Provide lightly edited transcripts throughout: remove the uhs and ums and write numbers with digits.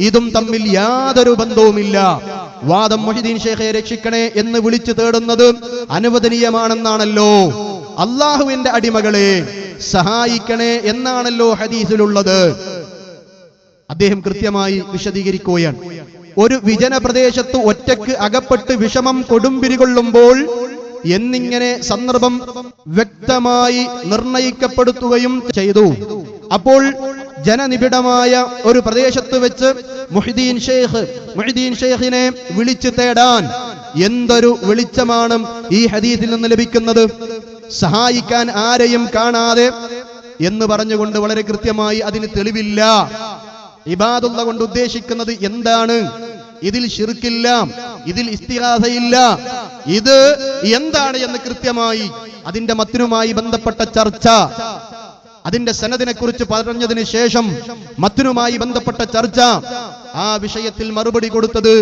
ഇതും തമ്മിൽ യാതൊരു ബന്ധവുമില്ല. വാദം മൊഹീദ്ദീൻ ഷേഖെ രക്ഷിക്കണേ എന്ന് വിളിച്ചു തേടുന്നത് അനുവദനീയമാണെന്നാണല്ലോ. അള്ളാഹുവിന്റെ അടിമകളെ സഹായിക്കണേ എന്നാണല്ലോ ഹദീസിലുള്ളത്. അദ്ദേഹം കൃത്യമായി വിശദീകരിക്കുകയാണ്. ഒരു വിജന പ്രദേശത്ത് ഒറ്റക്ക് അകപ്പെട്ട് വിഷമം കൊടുമ്പിരികൊള്ളുമ്പോൾ എന്നിങ്ങനെ സന്ദർഭം വ്യക്തമായി നിർണയിക്കപ്പെടുത്തുകയും ചെയ്തു. അപ്പോൾ ജനനിബിഡമായ ഒരു പ്രദേശത്ത് വെച്ച് മുഹ്യിദ്ദീൻ ഷേഖിനെ വിളിച്ചു തേടാൻ എന്തൊരു വെളിച്ചമാണ് ഈ ഹദീസിൽ നിന്ന് ലഭിക്കുന്നത്. സഹായിക്കാൻ ആരെയും കാണാതെ എന്ന് പറഞ്ഞുകൊണ്ട് വളരെ കൃത്യമായി അതിന് തെളിവില്ല. ഇബാദുള്ള കൊണ്ട് ഉദ്ദേശിക്കുന്നത് എന്താണ്? ഇതിൽ ശിർക്കില്ല, ഇതിൽ ഇസ്തിഗാസയില്ല, ഇത് എന്താണ് എന്ന് കൃത്യമായി അതിന്റെ മത്തിനുമായി ബന്ധപ്പെട്ട ചർച്ച, അതിന്റെ സനദിനെ കുറിച്ച് പറഞ്ഞതിന് ശേഷം മത്തിനുമായി ബന്ധപ്പെട്ട ചർച്ച, ആ വിഷയത്തിൽ മറുപടി കൊടുത്തത്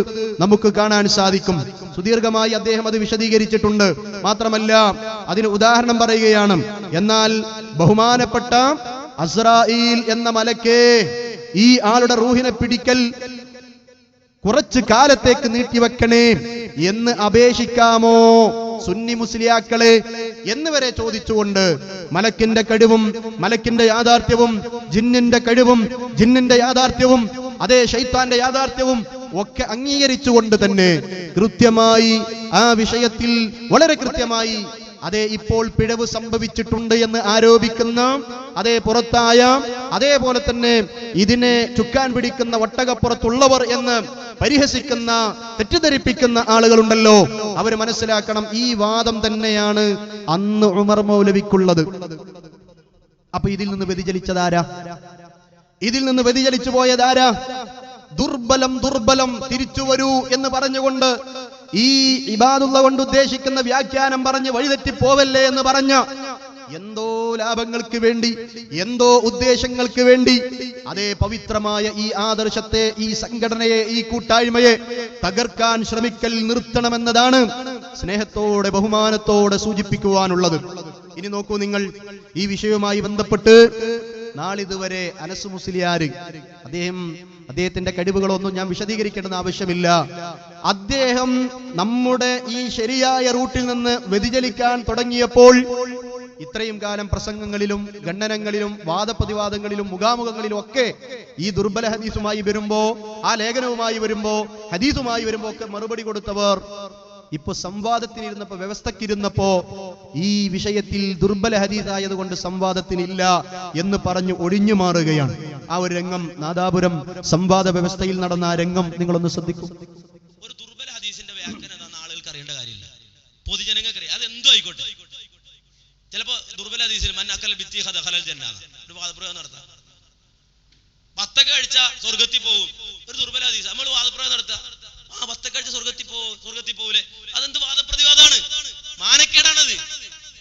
നമുക്ക് കാണാൻ സാധിക്കും. സുദീർഘമായി അദ്ദേഹം അത് വിശദീകരിച്ചിട്ടുണ്ട്. മാത്രമല്ല അതിന് ഉദാഹരണം പറയുകയാണ്. എന്നാൽ ബഹുമാനപ്പെട്ട അസ്രായീൽ എന്ന മലക്കേ, ഈ ആളുടെ റൂഹിനെ പിടിക്കൽ കുറച്ചു കാലത്തേക്ക് നീട്ടിവെക്കണേ എന്ന് അപേക്ഷിക്കാമോ സുന്നി മുസ്ലിയാക്കളെ എന്ന് വരെ ചോദിച്ചുകൊണ്ട് മലക്കിന്റെ കഴിവും മലക്കിന്റെ യാഥാർത്ഥ്യവും ജിന്നിന്റെ കഴിവും ജിന്നിന്റെ യാഥാർത്ഥ്യവും അതേ ശൈത്താന്റെ യാഥാർത്ഥ്യവും ഒക്കെ അംഗീകരിച്ചുകൊണ്ട് തന്നെ കൃത്യമായി ആ വിഷയത്തിൽ വളരെ കൃത്യമായി അതേ ഇപ്പോൾ പിഴവ് സംഭവിച്ചിട്ടുണ്ട് എന്ന് ആരോപിക്കുന്ന അതേ പുറത്തായ അതേപോലെ തന്നെ ഇതിനെ ചുക്കാൻ പിടിക്കുന്ന ഒട്ടകപ്പുറത്തുള്ളവർ എന്ന് പരിഹസിക്കുന്ന തെറ്റിദ്ധരിപ്പിക്കുന്ന ആളുകളുണ്ടല്ലോ, അവർ മനസ്സിലാക്കണം ഈ വാദം തന്നെയാണ് അന്ന് ഉമർ മൗലവിക്കുള്ളത്. അപ്പൊ ഇതിൽ നിന്ന് വ്യതിചലിച്ചതാരാ? ഇതിൽ നിന്ന് വ്യതിചലിച്ചു പോയതാരാ? ദുർബലം തിരിച്ചു വരൂ എന്ന് പറഞ്ഞുകൊണ്ട് ഈ ഇബാദുള്ള കൊണ്ട് ഉദ്ദേശിക്കുന്ന വ്യാഖ്യാനം പറഞ്ഞ് വഴിതെറ്റിപ്പോവല്ലേ എന്ന് പറഞ്ഞ എന്തോ ലാഭങ്ങൾക്ക് വേണ്ടി, എന്തോ ഉദ്ദേശങ്ങൾക്ക് വേണ്ടി അതേ പവിത്രമായ ഈ ആദർശത്തെ, ഈ സംഘടനയെ, ഈ കൂട്ടായ്മയെ തകർക്കാൻ ശ്രമിക്കൽ നിർത്തണമെന്നതാണ് സ്നേഹത്തോടെ ബഹുമാനത്തോടെ സൂചിപ്പിക്കുവാനുള്ളത്. ഇനി നോക്കൂ നിങ്ങൾ, ഈ വിഷയവുമായി ബന്ധപ്പെട്ട് നാളിതുവരെ അനസ് മുസ്ലിയാര് അദ്ദേഹത്തിന്റെ കഴിവുകളൊന്നും ഞാൻ വിശദീകരിക്കേണ്ടെന്ന് ആവശ്യമില്ല. അദ്ദേഹം നമ്മുടെ ഈ ശരിയായ റൂട്ടിൽ നിന്ന് വ്യതിചലിക്കാൻ തുടങ്ങിയപ്പോൾ ഇത്രയും കാലം പ്രസംഗങ്ങളിലും ഖണ്ഡനങ്ങളിലും വാദപ്രതിവാദങ്ങളിലും മുഖാമുഖങ്ങളിലും ഒക്കെ ഈ ദുർബല ഹദീസുമായി വരുമ്പോ, ആ ലേഖനവുമായി വരുമ്പോ, ഹദീസുമായി വരുമ്പോ ഒക്കെ മറുപടി കൊടുത്തവർ ഇപ്പൊ സംവാദത്തിനിരുന്നപ്പോ, വ്യവസ്ഥക്കിരുന്നപ്പോ ഈ വിഷയത്തിൽ ദുർബല ഹദീസായത് കൊണ്ട് സംവാദത്തിനില്ല എന്ന് പറഞ്ഞു ഒഴിഞ്ഞു മാറുകയാണ്. ആ ഒരു രംഗം നാദാപുരം സംവാദ വ്യവസ്ഥയിൽ നടന്ന ആ രംഗം നിങ്ങളൊന്ന് ശ്രദ്ധിക്കും. ഒരു ദുർബല ഹദീസിന്റെ വ്യാഖ്യാനം എന്താണെന്ന് ആളുകൾക്ക് അറിയേണ്ട കാര്യമില്ല, പൊതുജനങ്ങൾക്ക് അറിയാം. അത് എന്തോ ആയിക്കോട്ടെ. ചിലപ്പോ ദുർബല ഹദീസിൽ ഒരു വാദപ്രയോഗം നടത്താം, വത്തക്ക കഴിച്ച സ്വർഗത്തിൽ പോകും, ഒരു ദുർബല ഹദീസ് നമ്മൾ വാദപ്രയോഗം നടത്താം. ആ വത്തക്ക കഴിച്ച സ്വർഗത്തിൽ പോകൂലേ? അതെന്ത് വാദപ്രതിവാദമാണ്? മാനക്കേടാണത്.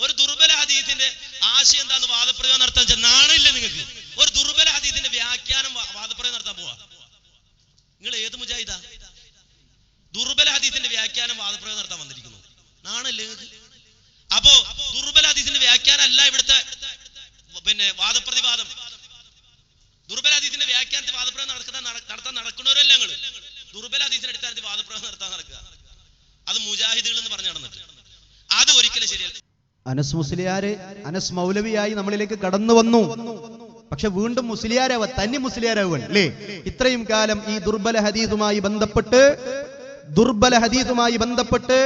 ഒരു ദുർബല ഹദീസിന്റെ ആശയം എന്താന്ന് വാദപ്രയോഗം നടത്താൻ നാണില്ലേ നിങ്ങൾക്ക്? ഒരു ദുർബല ഹദീസിന്റെ വ്യാഖ്യാനം വാദപ്രയോഗം നടത്താൻ പോവാ? നിങ്ങൾ ഏത് മുജാഹിദാ? ദുർബല ഹദീസിന്റെ വ്യാഖ്യാനം വാദപ്രയോഗം നടത്താൻ വന്നിരിക്കുന്നു, നാണല്ലേ നിങ്ങൾക്ക്? അപ്പോ ദുർബല ഹദീസിന്റെ വ്യാഖ്യാനം അല്ല ഇവിടുത്തെ വാദപ്രതിവാദം. ദുർബല ഹദീസിന്റെ വ്യാഖ്യാനത്തിൽ വാദപ്രയോഗം നടത്താൻ നടക്കുന്നവരല്ല ഞങ്ങൾ. ദുർബല ഹദീസിന്റെ അടിസ്ഥാനത്തിൽ വാദപ്രയോഗം നടത്താൻ നടക്കുക, അത് മുജാഹിദുകൾ എന്ന് പറഞ്ഞു നടന്നിട്ട് അത് ഒരിക്കലും ശരിയല്ല. അനസ് മുസ്ലിയാര് അനസ് മൗലവിയായി നമ്മളിലേക്ക് കടന്നു വന്നു. പക്ഷെ വീണ്ടും മുസ്ലിയാരാവുക, തനി മുസ്ലിയാരാവുക അല്ലേ? ഇത്രയും കാലം ഈ ദുർബല ഹദീസുമായി ബന്ധപ്പെട്ട്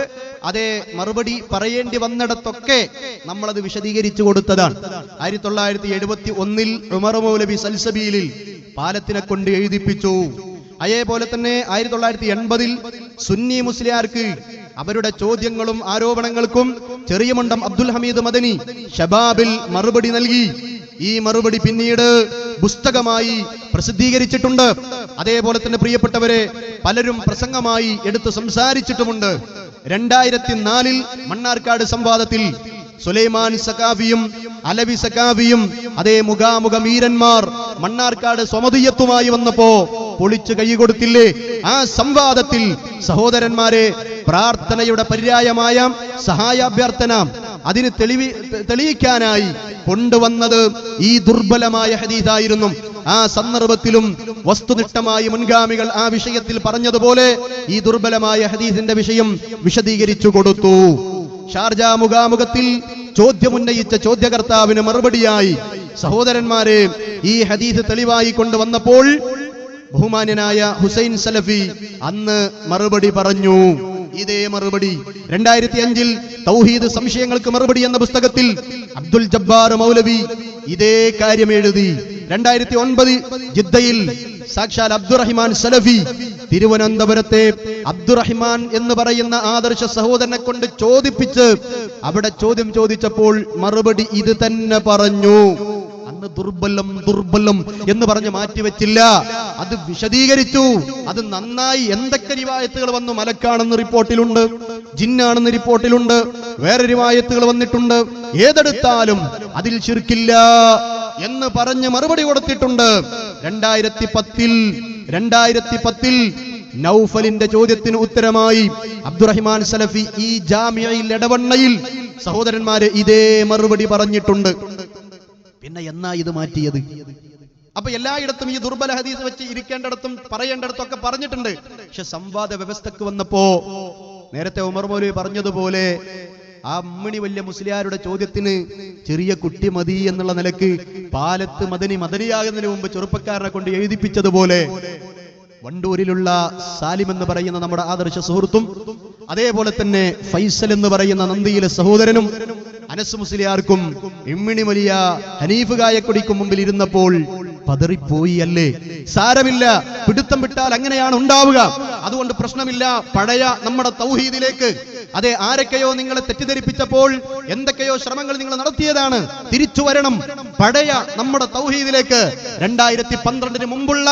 അതേ മറുപടി പറയേണ്ടി വന്നിടത്തൊക്കെ നമ്മളത് വിശദീകരിച്ചു കൊടുത്തതാണ്. 1971 ഉമർ മൗലവി സൽസബീലിൽ പാലത്തിനെ കൊണ്ട് എഴുതിപ്പിച്ചു. അതേപോലെ തന്നെ 1980 സുന്നി മുസ്ലിയാർക്ക് അവരുടെ ചോദ്യങ്ങളും ആരോപണങ്ങൾക്കും ചെറിയമുണ്ടം അബ്ദുൽ ഹമീദ് മദനി ഷബാബിൽ മറുപടി നൽകി. ഈ മറുപടി പിന്നീട് പുസ്തകമായി പ്രസിദ്ധീകരിച്ചിട്ടുണ്ട്. അതേപോലെ തന്നെ പ്രിയപ്പെട്ടവരെ പലരും പ്രസംഗമായി എടുത്ത് സംസാരിച്ചിട്ടുമുണ്ട്. 2004 മണ്ണാർക്കാട് സംവാദത്തിൽ സുലൈമാൻ സഖാഫിയും അലവി സഖാഫിയും അതേ മുഖാമുഖ മീരന്മാർ മണ്ണാർക്കാട് സ്വമതിയത്തുമായി വന്നപ്പോ പൊളിച്ചു കൈ കൊടുത്തില്ലേ? ആ സംവാദത്തിൽ സഹോദരന്മാരെ പ്രാർത്ഥനയുടെ പര്യായമായ സഹായാഭ്യർത്ഥന അതിന് തെളിയിക്കാനായി കൊണ്ടുവന്നത് ഈ ദുർബലമായ ഹദീസായിരുന്നു. ആ സന്ദർഭത്തിലും വസ്തുനിഷ്ഠമായി മുൻഗാമികൾ ആ വിഷയത്തിൽ പറഞ്ഞതുപോലെ ഈ ദുർബലമായ ഹദീസിന്റെ വിഷയം വിശദീകരിച്ചു കൊടുത്തു. ഷാർജ മുഖാമുഖത്തിൽ ചോദ്യമുന്നയിച്ച ചോദ്യകർത്താവിന് മറുപടിയായി സഹോദരന്മാരെ ഈ ഹദീസ് തെളിവായി കൊണ്ടുവന്നപ്പോൾ ബഹുമാന്യനായ ഹുസൈൻ സലഫി അന്ന് മറുപടി പറഞ്ഞു. ഇതേ മറുപടി 2005 തൗഹീദ് സംശയങ്ങൾക്ക് മറുപടി എന്ന പുസ്തകത്തിൽ അബ്ദുൽ ജബ്ബാർ മൗലവി ഇതേ കാര്യം എഴുതി. 2009 ജിദ്ദയിൽ സാക്ഷാൽ അബ്ദുറഹിമാൻ സലഫി തിരുവനന്തപുരത്തെ അബ്ദുറഹിമാൻ എന്ന് പറയുന്ന ആദർശ സഹോദരനെ കൊണ്ട് ചോദിപ്പിച്ച് അവിടെ ചോദ്യം ചോദിച്ചപ്പോൾ മറുപടി ഇത് തന്നെ പറഞ്ഞു. അന്ന് ദുർബലം എന്ന് പറഞ്ഞ് മാറ്റിവെച്ചില്ല, അത് വിശദീകരിച്ചു. അത് നന്നായി. എന്തൊക്കെ റിവായത്തുകൾ വന്നു, മലക്കാണെന്ന് റിപ്പോർട്ടിലുണ്ട്, ജിന്നാണെന്ന് റിപ്പോർട്ടിലുണ്ട്, വേറെ റിവായത്തുകൾ വന്നിട്ടുണ്ട്. ഏതെടുത്താലും അതിൽ ശിർക്കില്ല എന്ന് പറഞ്ഞ് മറുപടി കൊടുത്തിട്ടുണ്ട്. 2010 നൗഫലിന്റെ ചോദ്യത്തിന് ഉത്തരമായി അബ്ദുറഹിമാൻ സലഫി ഈ ജാമിയയിൽ എടവണ്ണയിൽ സഹോദരന്മാരെ ഇതേ മറുപടി പറഞ്ഞിട്ടുണ്ട്. പിന്നെ എന്നാ ഇത് മാറ്റിയത്? അപ്പൊ എല്ലായിടത്തും ഈ ദുർബല ഹദീസ് വെച്ച് ഇരിക്കേണ്ടിടത്തും പറയേണ്ടിടത്തും ഒക്കെ പറഞ്ഞിട്ടുണ്ട്. പക്ഷെ സംവാദ വ്യവസ്ഥക്ക് വന്നപ്പോ നേരത്തെ ഉമർ മൗലവി പറഞ്ഞതുപോലെ ആ അമ്മിണി വലിയ മുസ്ലിയാരുടെ ചോദ്യത്തിന് ചെറിയ കുട്ടി മതി എന്നുള്ള നിലക്ക് പാലത്ത് മദനിയാകുന്നതിന് മുമ്പ് ചെറുപ്പക്കാരനെ കൊണ്ട് എഴുതിപ്പിച്ചതുപോലെ വണ്ടൂരിലുള്ള സാലിം എന്ന് പറയുന്ന നമ്മുടെ ആദർശ സുഹൃത്തും അതേപോലെ തന്നെ ഫൈസൽ എന്ന് പറയുന്ന നന്ദിയിലെ സഹോദരനും അനസ് മുസ്ലിയാർക്കും ഇമ്മിണി വലിയ ഹനീഫ് ഗായക്കൊടിക്കും മുമ്പിൽ ഇരുന്നപ്പോൾ പതറിപ്പോയി അല്ലേ? സാരമില്ല, പിടുത്തം വിട്ടാൽ അങ്ങനെയാണ് ഉണ്ടാവുക, അതുകൊണ്ട് പ്രശ്നമില്ല. പഴയ നമ്മുടെ തൗഹീദിലേക്ക്, അതെ, ആരൊക്കെയോ നിങ്ങളെ തെറ്റിദ്ധരിപ്പിച്ചപ്പോൾ എന്തൊക്കെയോ ശ്രമങ്ങൾ നിങ്ങൾ നടത്തിയതാണ്, തിരിച്ചു വരണം. പഴയ നമ്മുടെ തൗഹീദിലേക്ക്, 2012 മുമ്പുള്ള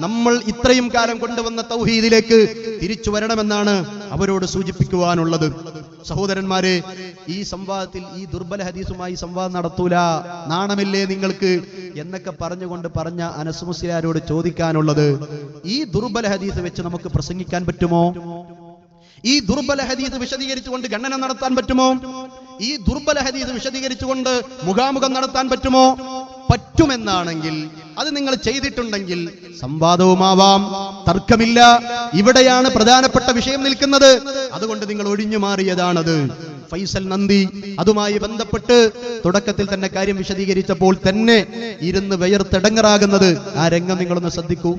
നമ്മൾ ഇത്രയും കാലം കൊണ്ടുവന്ന തൗഹീദിലേക്ക് തിരിച്ചു വരണമെന്നാണ് അവരോട് സൂചിപ്പിക്കുവാനുള്ളത്. സഹോദരന്മാരെ, ഈ സംവാദത്തിൽ ഈ ദുർബല ഹദീസുമായി സംവാദം നടത്തൂല, നാണമില്ലേ നിങ്ങൾക്ക് എന്നൊക്കെ പറഞ്ഞ അനസ് മുസ്ലിയാരോട് ചോദിക്കാനുള്ളത്, ഈ ദുർബല ഹദീസ് വെച്ച് നമുക്ക് പ്രസംഗിക്കാൻ പറ്റുമോ? ഈ ദുർബല ഹദീസ് വിശദീകരിച്ചുകൊണ്ട് ഗണന നടത്താൻ പറ്റുമോ? ഈ ദുർബല ഹദീസ് വിശദീകരിച്ചുകൊണ്ട് മുഖാമുഖം നടത്താൻ പറ്റുമോ? പറ്റുമെന്നാണെങ്കിൽ, അത് നിങ്ങൾ ചെയ്തിട്ടുണ്ടെങ്കിൽ സംവാദവുമാവാം, തർക്കമില്ല. ഇവിടെയാണ് പ്രധാനപ്പെട്ട വിഷയം നിൽക്കുന്നത്. അതുകൊണ്ട് നിങ്ങൾ ഒഴിഞ്ഞു മാറിയതാണത്. ഫൈസൽ നന്ദി അതുമായി ബന്ധപ്പെട്ട് തുടക്കത്തിൽ തന്നെ കാര്യം വിശദീകരിച്ചപ്പോൾ തന്നെ ഇരുന്ന് വിയർത്തെടങ്ങറാകുന്നത് ആ രംഗം നിങ്ങളൊന്ന് ശ്രദ്ധിക്കൂ.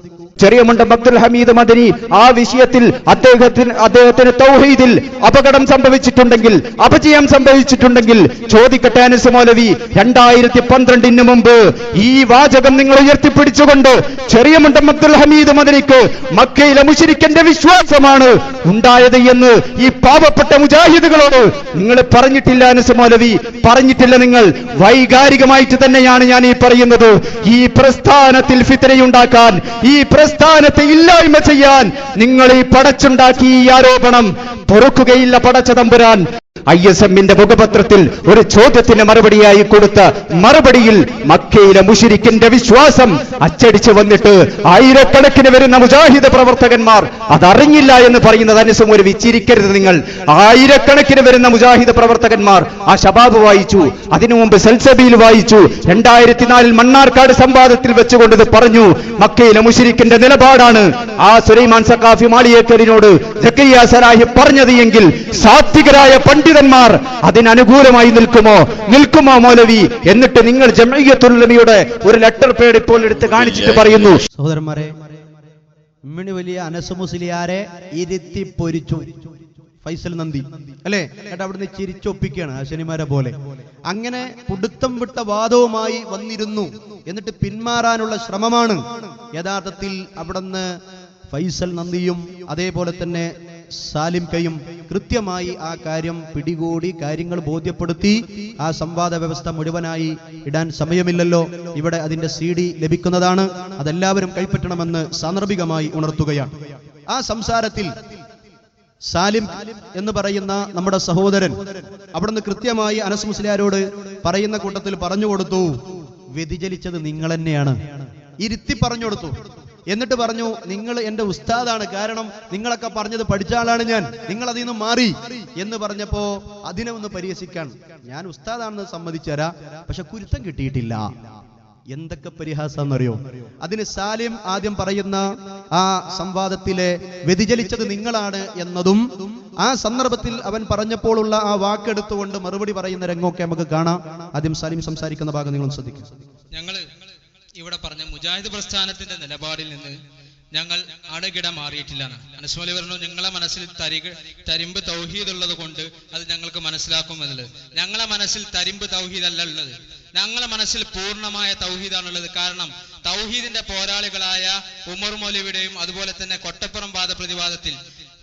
ചെറിയമുണ്ടം അബ്ദുൽ ഹമീദ് മദനി ആ വിഷയത്തിൽ അദ്ദേഹത്തിന് തൗഹീദിൽ അപകടം സംഭവിച്ചിട്ടുണ്ടെങ്കിൽ, അപജയം സംഭവിച്ചിട്ടുണ്ടെങ്കിൽ ചോദിക്കട്ടെ അനസ് മൗലവി. 2012 മുമ്പ് ഈ വാചകം നിങ്ങൾ ഉയർത്തിപ്പിടിച്ചുകൊണ്ട് ചെറിയമുണ്ടം അബ്ദുൽ ഹമീദ് മദനിക്ക് മക്കയിലെ മുശ്രിക്കിന്റെ വിശ്വാസമാണ് ഉണ്ടായത് എന്ന് ഈ പാവപ്പെട്ട മുജാഹിദുകളോട് നിങ്ങൾ പറഞ്ഞിട്ടില്ല അനസ് മൗലവി, പറഞ്ഞിട്ടില്ല. നിങ്ങൾ വൈകാരികമായിട്ട് തന്നെയാണ് ഞാൻ ഈ പറയുന്നത്. ഈ പ്രസ്ഥാനത്തിൽ ഫിത്നയുണ്ടാക്കാൻ, ഈ പ്രസ്ഥാനത്തെ ഇല്ലായ്മ ചെയ്യാൻ നിങ്ങൾ ഈ പടച്ചുണ്ടാക്കി ഈ ആരോപണം പൊറുക്കുകയില്ല പടച്ച തമ്പുരാൻ. ISMന്റെ മുഖപത്രത്തിൽ ഒരു ചോദ്യത്തിന് മറുപടിയായി കൊടുത്ത മറുപടിയിൽ മക്കയിലെ മുശ്രിക്കിന്റെ വിശ്വാസം അച്ചടിച്ചു വന്നിട്ട് ആയിരക്കണക്കിന് വരുന്ന മുജാഹിദ് പ്രവർത്തകന്മാർ അതറിഞ്ഞില്ല എന്ന് പറയുന്നത് അനസ് മൗലവി ചിരിക്കരുത് നിങ്ങൾ. ആയിരക്കണക്കിന് വരുന്ന മുജാഹിദ് പ്രവർത്തകന്മാർ ആ ശബാബ് വായിച്ചു, അതിനു മുമ്പ് സൽസബീൽ വായിച്ചു. 2004 മണ്ണാർക്കാട് സംവാദത്തിൽ വെച്ചുകൊണ്ട് ഇത് പറഞ്ഞു. മക്കയിലെ മുശ്രിക്കിന്റെ നിലപാടാണ് ആ സുലൈമാൻ സഖാഫി മാളിയേക്കലിനോട് സക്കരിയ സലാഹി പറഞ്ഞത് എങ്കിൽ സാത്വികരായ പണ്ഡിതന്മാർ അതിനനുകൂലമായി നിൽക്കുമോ മൗലവി? എന്നിട്ട് നിങ്ങൾ ജംഇയ്യത്തുൽ ഉലമയുടെ ഒരു ലെറ്റർ പേഡ് ഇപ്പോൾ എടുത്ത് കാണിച്ചിട്ട് പറയുന്നു. സഹോദരന്മാരെ, ഇമ്മിണി വലിയ അനസ് മുസ്ലിയാരെ ഇരുത്തി പൊരിച്ചു ഫൈസൽ നന്ദി അല്ലേ? എന്നിട്ട് അവിടുന്ന് ചിരിച്ചൊപ്പിക്കുകയാണ് ശനിമാരെ പോലെ. അങ്ങനെ പുടുത്തം വിട്ട വാദവുമായി വന്നിരുന്നു. എന്നിട്ട് പിന്മാറാനുള്ള ശ്രമമാണ് യഥാർത്ഥത്തിൽ അവിടുന്ന് ഫൈസൽ നന്ദിയും അതേപോലെ തന്നെ സാലിം കയും കൃത്യമായി ആ കാര്യം പിടികൂടി കാര്യങ്ങൾ ബോധ്യപ്പെടുത്തി. ആ സംവാദ വ്യവസ്ഥ മുഴുവനായി ഇടാൻ സമയമില്ലല്ലോ, ഇവിടെ അതിന്റെ CD ലഭിക്കുന്നതാണ്, അതെല്ലാവരും കൈപ്പറ്റണമെന്ന് സാന്ദർഭികമായി ഉണർത്തുകയാണ്. ആ സംസാരത്തിൽ സാലിം എന്ന് പറയുന്ന നമ്മുടെ സഹോദരൻ അവിടുന്ന് കൃത്യമായി അനസ് മുസ്ലിയാരോട് പറയുന്ന കൂട്ടത്തിൽ പറഞ്ഞു കൊടുത്തു, വ്യതിചലിച്ചത് നിങ്ങൾ തന്നെയാണ്. ഇരുത്തി പറഞ്ഞു കൊടുത്തു. എന്നിട്ട് പറഞ്ഞു, നിങ്ങൾ എന്റെ ഉസ്താദാണ്, കാരണം നിങ്ങളൊക്കെ പറഞ്ഞത് പഠിച്ച ആളാണ് ഞാൻ, നിങ്ങൾ അതിൽ നിന്ന് മാറി എന്ന് പറഞ്ഞപ്പോ അതിനെ ഒന്ന് പരിഹസിക്കാൻ, ഞാൻ ഉസ്താദാണെന്ന് സമ്മതിച്ചു തരാം, പക്ഷെ കുരുത്തം കിട്ടിയിട്ടില്ല. എന്തൊക്കെ പരിഹാസമെന്നറിയോ? അതിന് സാലിം ആദ്യം പറയുന്ന ആ സംവാദത്തിലെ വ്യതിചലിച്ചത് നിങ്ങളാണ് എന്നതും ആ സന്ദർഭത്തിൽ അവൻ പറഞ്ഞപ്പോഴുള്ള ആ വാക്കെടുത്തുകൊണ്ട് മറുപടി പറയുന്ന രംഗമൊക്കെ നമുക്ക് കാണാം. ആദ്യം സാലിം സംസാരിക്കുന്ന ഭാഗം നിങ്ങൾ ശ്രദ്ധിക്കും. ഞങ്ങൾ ഇവിടെ പറഞ്ഞ മുജാഹിദ് പ്രസ്ഥാനത്തിന്റെ നിലപാടിൽ നിന്ന് ഞങ്ങൾ അണുകിട മാറിയിട്ടില്ലാണ്. അനസ് മൗലവി പറഞ്ഞു, ഞങ്ങളെ മനസ്സിൽ തരിമ്പ് തൗഹീദ് ഉള്ളത് കൊണ്ട് അത് ഞങ്ങൾക്ക് മനസ്സിലാക്കും എന്നുള്ളത്. ഞങ്ങളെ മനസ്സിൽ തരിമ്പ് തൗഹീദ് അല്ല ഉള്ളത്, ഞങ്ങളെ മനസ്സിൽ പൂർണ്ണമായ തൗഹീദാണുള്ളത്. കാരണം തൗഹീദിന്റെ പോരാളികളായ ഉമർ മൗലവിയുടെയും അതുപോലെ തന്നെ കൊട്ടപ്പുറം വാദപ്രതിവാദത്തിൽ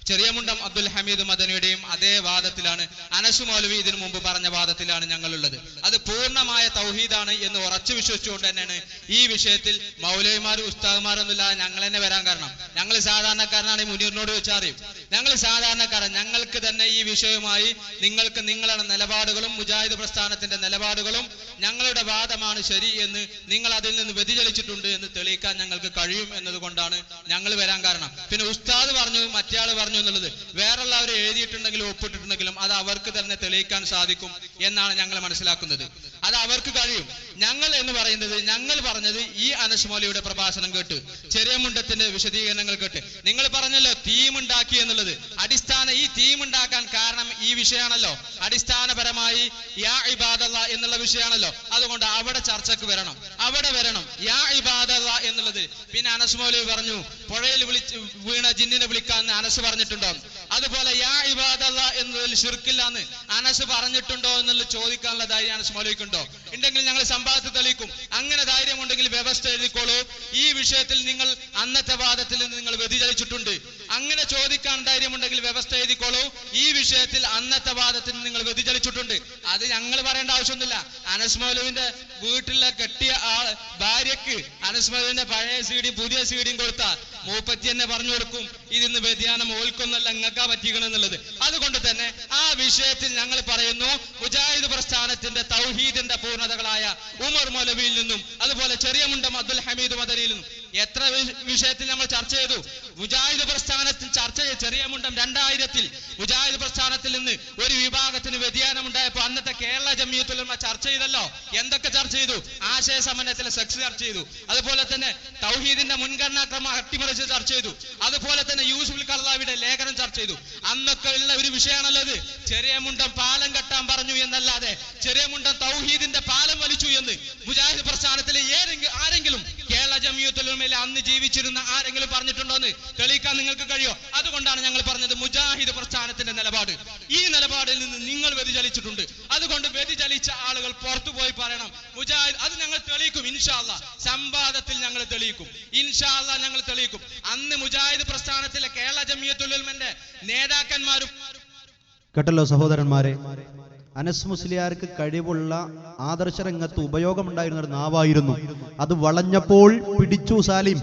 ചെറിയമുണ്ടം അബ്ദുൽ ഹമീദ് മദനിയുടെയും അതേ വാദത്തിലാണ്, അനസ് മൗലവി ഇതിനു മുമ്പ് പറഞ്ഞ വാദത്തിലാണ് ഞങ്ങളുള്ളത്. അത് പൂർണ്ണമായ തൗഹീദാണ് എന്ന് ഉറച്ചു വിശ്വസിച്ചുകൊണ്ട് തന്നെയാണ് ഈ വിഷയത്തിൽ മൗലവിമാരും ഉസ്താദുമാരൊന്നുമില്ലാതെ ഞങ്ങൾ തന്നെ വരാൻ കാരണം. ഞങ്ങൾ സാധാരണക്കാരനാണ്, മുനീറിനോട് വെച്ചാൽ അറിയും, ഞങ്ങൾ സാധാരണക്കാരൻ. ഞങ്ങൾക്ക് തന്നെ ഈ വിഷയവുമായി നിങ്ങൾക്ക് നിങ്ങളുടെ നിലപാടുകളും മുജാഹിദ് പ്രസ്ഥാനത്തിന്റെ നിലപാടുകളും ഞങ്ങളുടെ വാദമാണ് ശരി എന്ന് നിങ്ങൾ അതിൽ നിന്ന് വ്യതിചലിച്ചിട്ടുണ്ട് എന്ന് തെളിയിക്കാൻ ഞങ്ങൾക്ക് കഴിയും എന്നതുകൊണ്ടാണ് ഞങ്ങൾ വരാൻ കാരണം. പിന്നെ ഉസ്താദ് പറഞ്ഞു, മറ്റേയാൾ പറഞ്ഞു എന്നുള്ളത് വേറെല്ലാവർ എഴുതിയിട്ടുണ്ടെങ്കിലും ഒപ്പിട്ടിട്ടുണ്ടെങ്കിലും അത് അവർക്ക് തന്നെ തെളിയിക്കാൻ സാധിക്കും എന്നാണ് ഞങ്ങൾ മനസ്സിലാക്കുന്നത്. അത് അവർക്ക് കഴിയും. ഞങ്ങൾ എന്ന് പറയുന്നത്, ഞങ്ങൾ പറഞ്ഞത് ഈ അനസ് മൗലവിയുടെ പ്രഭാഷണം കേട്ട്, ചെറിയ മുണ്ടത്തിന്റെ വിശദീകരണങ്ങൾ കേട്ട്, നിങ്ങൾ പറഞ്ഞല്ലോ തീം ഉണ്ടാക്കി എന്നുള്ളത്. ഈ തീം ഉണ്ടാക്കാൻ കാരണം ഈ വിഷയമാണല്ലോ, അടിസ്ഥാനപരമായി യാ ഇബാദല്ലാ എന്നുള്ള വിഷയമാണല്ലോ. അതുകൊണ്ട് അവിടെ ചർച്ചക്ക് വരണം, അവിടെ വരണം. യാ ഇബാദല്ലാ എന്നുള്ളത് പിന്നെ അനസ് മൗലവി പറഞ്ഞു, പുഴയിൽ വീണ ജിന്നിനെ വിളിക്കാൻ അനസ് പറഞ്ഞിട്ടുണ്ടോ? അതുപോലെ യാ ഇബാദല്ലാ എന്നതിൽ ശിർക്കില്ലാന്ന് അനസ് പറഞ്ഞിട്ടുണ്ടോ എന്നുള്ളത് ചോദിക്കാനുള്ള ധൈര്യം അനസ് മൗലവിക്കുണ്ടോ? ഉണ്ടെങ്കിൽ ഞങ്ങൾ സംഭവത്തിൽ തെളിയിക്കും. അങ്ങനെ ധൈര്യമുണ്ടെങ്കിൽ വ്യവസ്ഥ എഴുതിക്കോളൂ. ഈ വിഷയത്തിൽ നിങ്ങൾ അന്നത്തെ വാദത്തിൽ നിന്ന് നിങ്ങൾ വ്യതിചലിച്ചിട്ടുണ്ട്. അങ്ങനെ ചോദിക്കാൻ ധൈര്യമുണ്ടെങ്കിൽ വ്യവസ്ഥ എഴുതിക്കോളൂ. ഈ വിഷയത്തിൽ അന്നത്തെ വാദത്തിൽ നിങ്ങൾ വ്യതിചലിച്ചിട്ടുണ്ട്. അത് ഞങ്ങൾ പറയേണ്ട ആവശ്യമൊന്നുമില്ല. അനസ് മൗലവിന്റെ വീട്ടിലെ കെട്ടിയ ഭാര്യക്ക് അനസ് മൗലവിന്റെ പഴയ സീഡിയും പുതിയ സീഡിയും കൊടുത്താൽ മൂപ്പത്തി തന്നെ പറഞ്ഞു കൊടുക്കും, ഇതിന്ന് വ്യതിയാനം ഓൽക്കൊന്നല്ല ഇങ്ങക്കാ പറ്റിക്കണമെന്നുള്ളത്. അതുകൊണ്ട് തന്നെ ആ വിഷയത്തിൽ ഞങ്ങൾ പറയുന്നു, മുജാഹിദ് പ്രസ്ഥാനത്തിന്റെ തൗഹീദിന്റെ പൂർണ്ണതകളായ ഉമർ മൗലവിയിൽ നിന്നും അതുപോലെ ചെറിയ മുണ്ടം അബ്ദുൽ ഹമീദ് മദനിയിൽ നിന്നും എത്ര വിഷയത്തിൽ നമ്മൾ ചർച്ച ചെയ്തു. മുജാഹിദ് പ്രസ്ഥാനത്തിൽ ചർച്ച ചെയ്ത് ചെറിയ മുണ്ടം 2000 മുജാഹിദ് പ്രസ്ഥാനത്തിൽ നിന്ന് ഒരു വിഭാഗത്തിന് വ്യതിയാനം ഉണ്ടായപ്പോൾ അന്നത്തെ കേരള ജംഇയ്യത്തുൽ ഉലമ ചർച്ച ചെയ്തല്ലോ. എന്തൊക്കെ ചർച്ച ചെയ്തു? ആശയ സമന്വയത്തിലെ സെക്സ് ചർച്ച ചെയ്തു. അതുപോലെ തന്നെ തൗഹീദിന്റെ മുൻഗണനാക്രമം അട്ടിമറിച്ച് ചർച്ച ചെയ്തു. അതുപോലെ തന്നെ യൂസുഫുൽ ഖർദാവിയുടെ ലേഖനം ചർച്ച ചെയ്തു. അന്നൊക്കെ ഉള്ള ഒരു വിഷയമാണല്ലോ ഇത്. ചെറിയ മുണ്ടം പാലം കെട്ടാൻ പറഞ്ഞു എന്നല്ലാതെ ചെറിയ മുണ്ടം തൗഹീദിന്റെ പാലം വലിച്ചു എന്ന് മുജാഹിദ് പ്രസ്ഥാനത്തിലെ ആരെങ്കിലും കേരള ജംഇയ്യത്തുൽ ഉലമയിൽ അന്ന് ജീവിച്ചിരുന്ന ആരെങ്കിലും പറഞ്ഞിട്ടുണ്ടോ എന്ന് തെളിയിക്കാൻ നിങ്ങൾക്ക് കഴിയോ? അതുകൊണ്ടാണ് ഞങ്ങൾ പറഞ്ഞത് മുജാഹിദ് പ്രസ്ഥാനത്തിന്റെ നിലപാട്, ഈ നിലപാടിൽ നിന്ന് നിങ്ങൾ വ്യതിചലിച്ചിട്ടുണ്ട്. അതുകൊണ്ട് വ്യതിചലിച്ച ആളുകൾ പുറത്തുപോയി പറയണം. മുജാഹിദ് അത് ഞങ്ങൾ തെളിയിക്കും ഇൻഷാ അല്ലാഹ്. സംവാദത്തിൽ ഞങ്ങൾ തെളിയിക്കും ഇൻഷാ അല്ലാഹ്, ഞങ്ങൾ തെളിയിക്കും. അന്ന് മുജാഹിദ് പ്രസ്ഥാനത്തിലെ കേരള ജംഇയ്യത്തുൽ ഉലമയുടെ നേതാക്കന്മാരും കേട്ടല്ലോ സഹോദരന്മാരെ, അനസ് മുസ്ലിയാർക്ക് കഴിവുള്ള ആദർശ രംഗത്ത് ഉപയോഗമുണ്ടായിരുന്ന ഒരു നാവായിരുന്നു. അത് വളഞ്ഞപ്പോൾ പിടിച്ചു സാലിം,